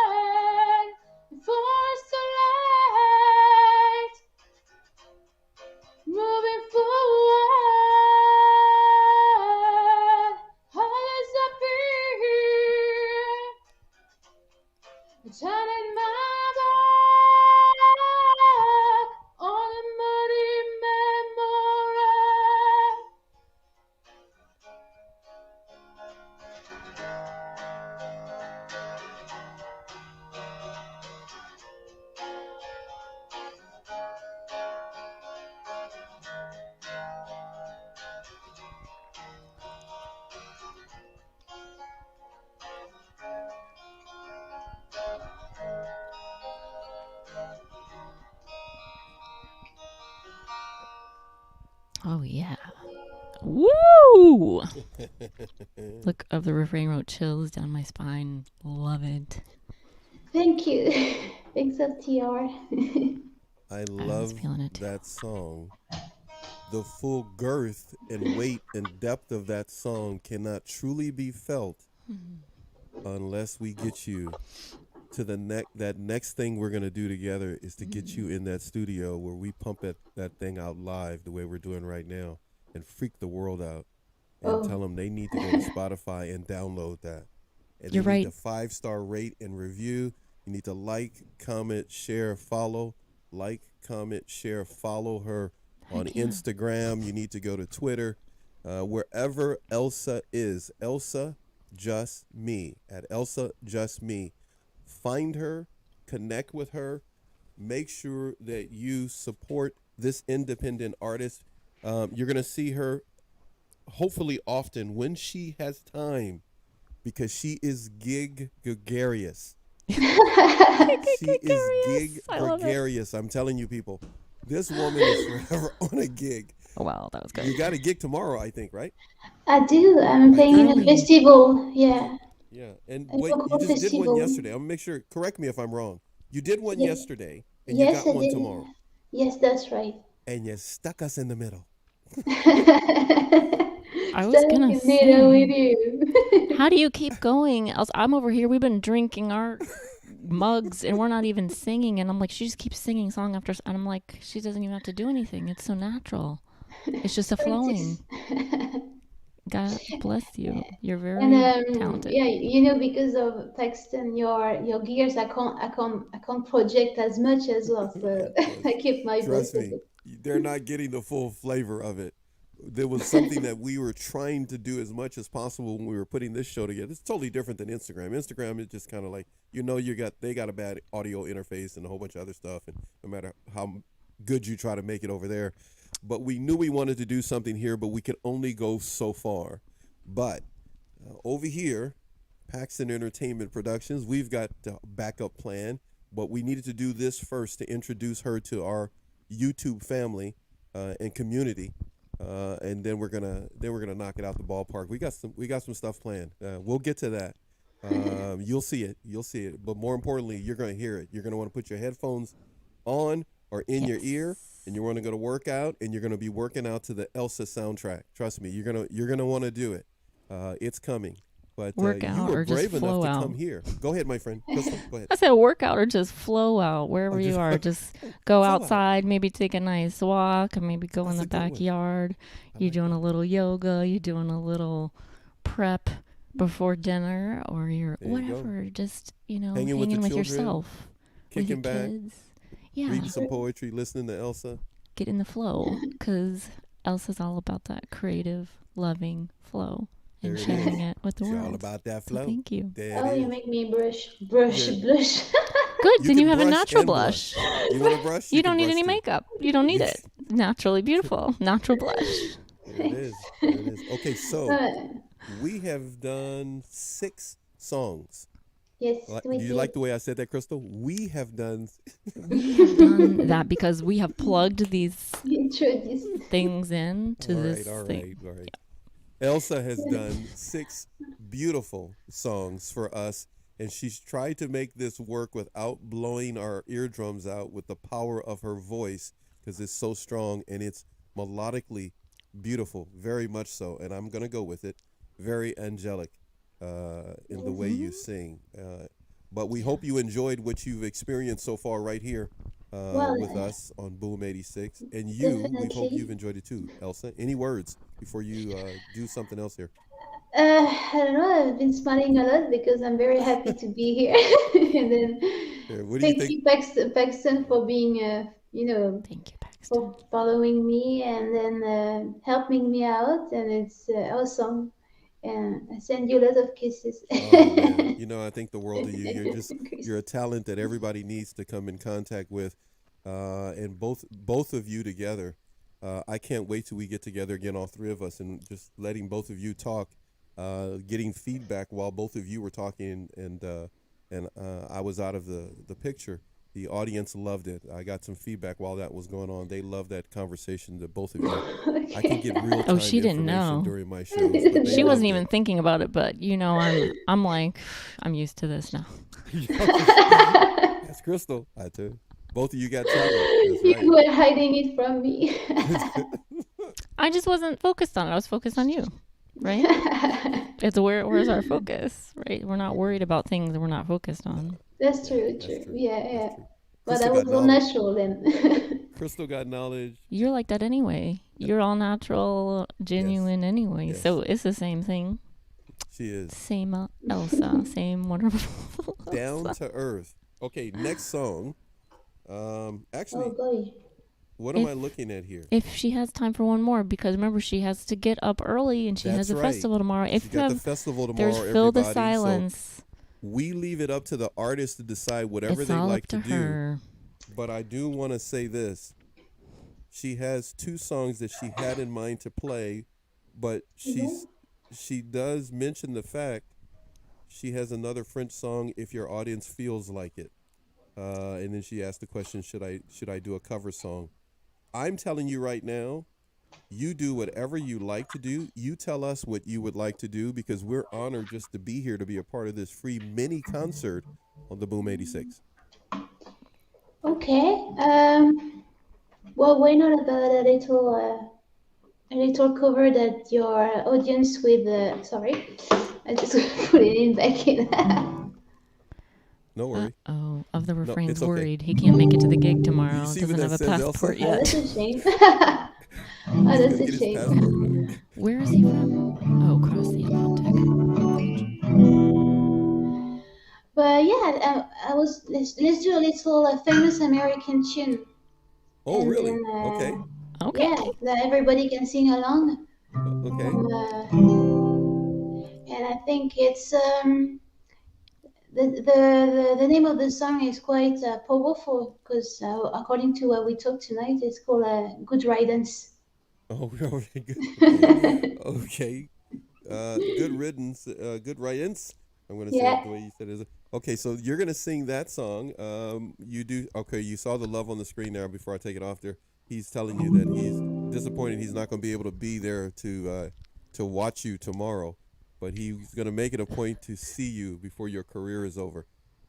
train before it's too late. Moving forward, all is appeal. Turning my back on a muddy memory. Oh, yeah. Woo! Look of the refrain wrote chills down my spine. Love it. Thank you. Thanks up, TR. I was love feeling it too. that song. The full girth and weight and depth of that song cannot truly be felt unless we get you to that next thing we're going to do together is to get you in that studio where we pump that thing out live the way we're doing right now and freak the world out and tell them they need to go to Spotify and download that. And You're they need right. to 5-star rate and review. You need to like, comment, share, follow. Like, comment, share, follow her on Instagram. You need to go to Twitter. Wherever Elsa is, Elsa Just Me, at Elsa Just Me. Find her, connect with her, make sure that you support this independent artist. You're going to see her hopefully often when she has time because she is gregarious. She is gregarious. I'm telling you, people, this woman is forever on a gig. Oh, wow, that was good. You got a gig tomorrow, I think, right? I do. I'm playing in a festival. Yeah. Yeah, and A wait, you local just did one festival. yesterday. I'm gonna make sure. Correct me if I'm wrong. You did one Yeah. yesterday, and Yes, you got I one did. tomorrow. Yes, that's right. And you stuck us in the middle. I was Stuck gonna in middle with say, you. how do you keep going? I'm over here. We've been drinking our mugs, and we're not even singing. And I'm like, she just keeps singing song after. And I'm like, she doesn't even have to do anything. It's so natural. It's just a flowing. God bless you. You're very And talented. yeah, you know, because of Paxton, your gears, I can't project as much as well. So Yes. I keep my voice Trust a me, bit. they're not getting the full flavor of it. There was something that we were trying to do as much as possible when we were putting this show together. It's totally different than Instagram. Instagram is just kind of like, they got a bad audio interface and a whole bunch of other stuff, and no matter how good you try to make it over there. But we knew we wanted to do something here, but we could only go so far. But over here, Paxton Entertainment Productions, we've got a backup plan, but we needed to do this first to introduce her to our YouTube family and community, and then we're gonna knock it out the ballpark. We got some stuff planned. We'll get to that. You'll see it. But more importantly, you're gonna hear it. You're gonna want to put your headphones on or in your ear, and you want to go to work out, and you're gonna be working out to the Elsa soundtrack. Trust me, you're gonna want to do it. It's coming. But Work you out were or just brave enough flow to out. come here. Go ahead, my friend. Crystal, go ahead. I said work out or just flow out wherever Oh, you just- are. Just go Flow out. outside, maybe take a nice walk, and maybe go in That's the a good one. backyard. I You're like doing that. a little yoga. You're doing a little prep before dinner, or you're There you go. whatever. Just Hanging hanging with the with children, yourself, with your Kicking back, kids. Yeah, reading some poetry, listening to Elsa. get in the flow, because Elsa's all about that creative, loving flow There and it sharing is. it with the It's all world. about that So flow. thank you. There Oh, it you is. make me blush. Yeah. Good. You Then can you have a brush natural and blush. You want to brush? You can don't need brush any too. makeup. You don't need You- it. Naturally beautiful. Natural blush. There it is. There it is. Okay, so Uh, we have done 6 songs. yes, Do we you did. like the way I said that, Crystal? We have done. We have done that because we have plugged these Introduce. things in to All this right, thing. all right. Elsa has done 6 beautiful songs for us, and she's tried to make this work without blowing our eardrums out with the power of her voice, because it's so strong and it's melodically beautiful, very much so. And I'm gonna go with it, very angelic in the way you sing. But we hope you enjoyed what you've experienced so far right here Well, with us on Boom 86, and we hope definitely. you've enjoyed it too. Elsa, any words before you do something else here? I don't know. I've been smiling a lot because I'm very happy to be here. And then What do you thank think? you, Paxton, for being, Thank you, Paxton. for following me and then helping me out. And it's awesome. And I send you a lot of kisses. Oh man, I think the world of you. You're a talent that everybody needs to come in contact with, and both of you together. I can't wait till we get together again, all 3 of us, and just letting both of you talk, getting feedback while both of you were talking, and I was out of the picture. The audience loved it. I got some feedback while that was going on. They loved that conversation, that both of you. I can get real time she didn't know. during my shows. But they She loved wasn't it. even thinking about it, but I'm like, I'm used to this now. That's Crystal. I too. Both of you got talent. That's right. You were hiding it from me. I just wasn't focused on it. I was focused on you, right? It's where's our focus, right? We're not worried about things that we're not focused on. That's true. That's true. Yeah. That's true. But Crystal that was got all knowledge. natural then. Crystal got knowledge. You're like that anyway. You're all natural, genuine anyway. Yes. So it's the same thing. She is Same Elsa. Same wonderful. down to earth. Okay, next song. Actually, Oh boy. what am I If- looking at here? If she has time for one more, because remember she has to get up early and she has That's a right. festival tomorrow. If You you got the have, festival tomorrow, there's Fill the everybody. Silence. So we leave it up to the artist to decide whatever It's they all like up to to do. her. But I do want to say this. She has 2 songs that she had in mind to play, but she does mention the fact she has another French song, If Your Audience Feels Like It. And then she asked the question, should I do a cover song? I'm telling you right now, you do whatever you like to do. You tell us what you would like to do, because we're honored just to be here to be a part of this free mini concert on the Boom 86. Okay. Well, why not about a little cover that your audience with sorry, I just put it in back in. No worry. Oh, of the refrain's it's okay. worried. He can't make it to the gig tomorrow. see Doesn't what have that a says, Elsa? passport Oh, yet. that's a shame. Oh, He's that's gonna a get his shame. passport. Where is he from? Oh, across the Atlantic. But yeah, let's do a little famous American tune, Oh, and really? then Okay. Okay. yeah, that everybody can sing along. Okay. And I think it's the name of the song is quite powerful because according to what we talked tonight, it's called "Good Riddance." Oh, okay. Good. Okay. Good riddance. Good riddance. I'm gonna say it Yeah. the way you said it. Okay, so you're gonna sing that song. You do. Okay, you saw the love on the screen now. Before I take it off there, he's telling you that he's disappointed he's not gonna be able to be there to watch you tomorrow, but he's gonna make it a point to see you before your career is over.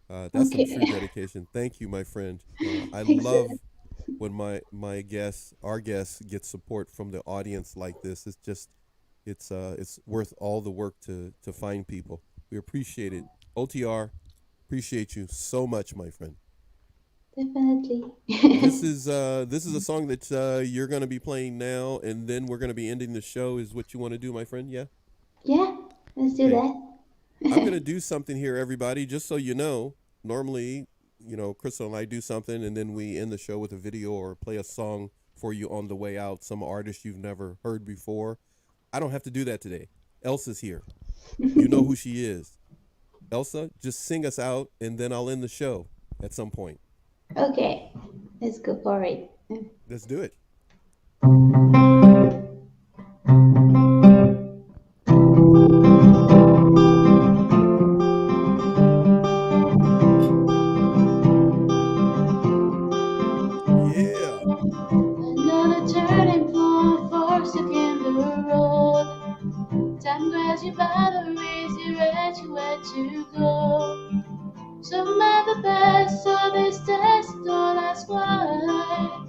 That's some true Okay. dedication. Thank you, my friend. I love Excellent. when my guests, our guests, get support from the audience like this. It's just it's worth all the work to find people. We appreciate it. OTR, appreciate you so much, my friend. Definitely. This is a song that you're gonna be playing now, and then we're gonna be ending the show. Is what you want to do, my friend? Yeah. Yeah. Let's do Okay. I'm that. gonna do something here, everybody. Just so you know, normally, Crystal and I do something, and then we end the show with a video or play a song for you on the way out. Some artist you've never heard before. I don't have to do that today. Elsa's here. You know who she is. Elsa, just sing us out, and then I'll end the show at some point. Okay. Let's go for it. Let's do it. Yeah. Another turning point forks again the road. Time grabs you by the wrist, directs you where to go. Some of the best, so this test don't ask why.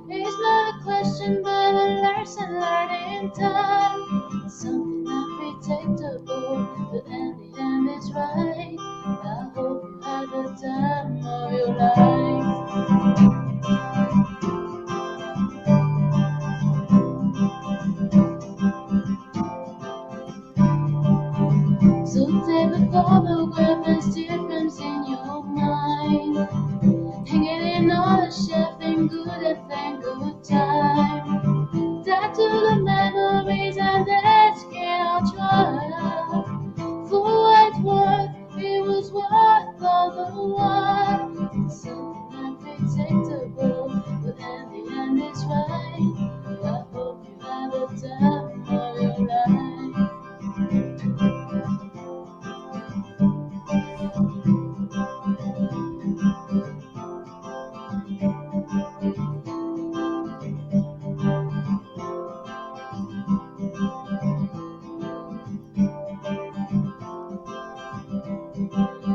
It's not a question, but a lesson learned in time. Something unpredictable, but in the end it's right. I hope you had the time of your life. So take the photograph difference in your mind. Hang it in on the shelf and good time. Tattoo the memories and let's get on track. For what it's worth, it was worth all the while. Something unpredictable, but in the end it's right. I hope you have the time of your life.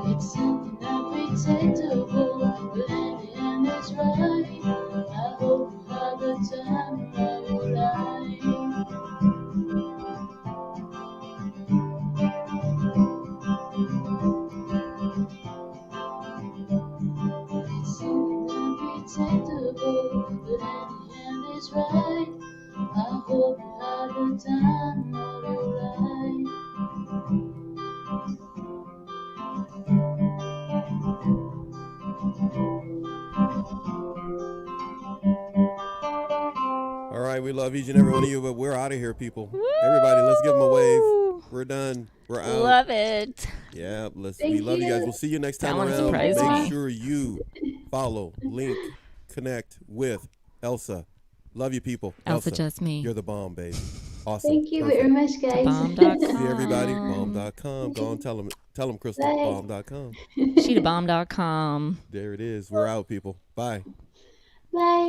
It's something unpredictable, but in the end it's right. I hope you have the time of your life. It's something unpredictable, but in the end it's right. I hope you have the time of your life. All right, we love each and every one of you, but we're out of here, people. Everybody, let's give them a wave. Woo! We're done. We're out. Love it. Yeah, we Thank love you guys. you. We'll see you next That time one around. surprised Make me. sure you follow, link, connect with Elsa. Love you, people. Elsa, just me. You're the bomb, baby. Awesome. Thank you Perfect. very much, guys. Bomb.com. See everybody. Bomb.com. Go on, tell them, Crystal. Bye. Bomb.com. Sheetabomb.com. There it is. We're out, people. Bye. Bye.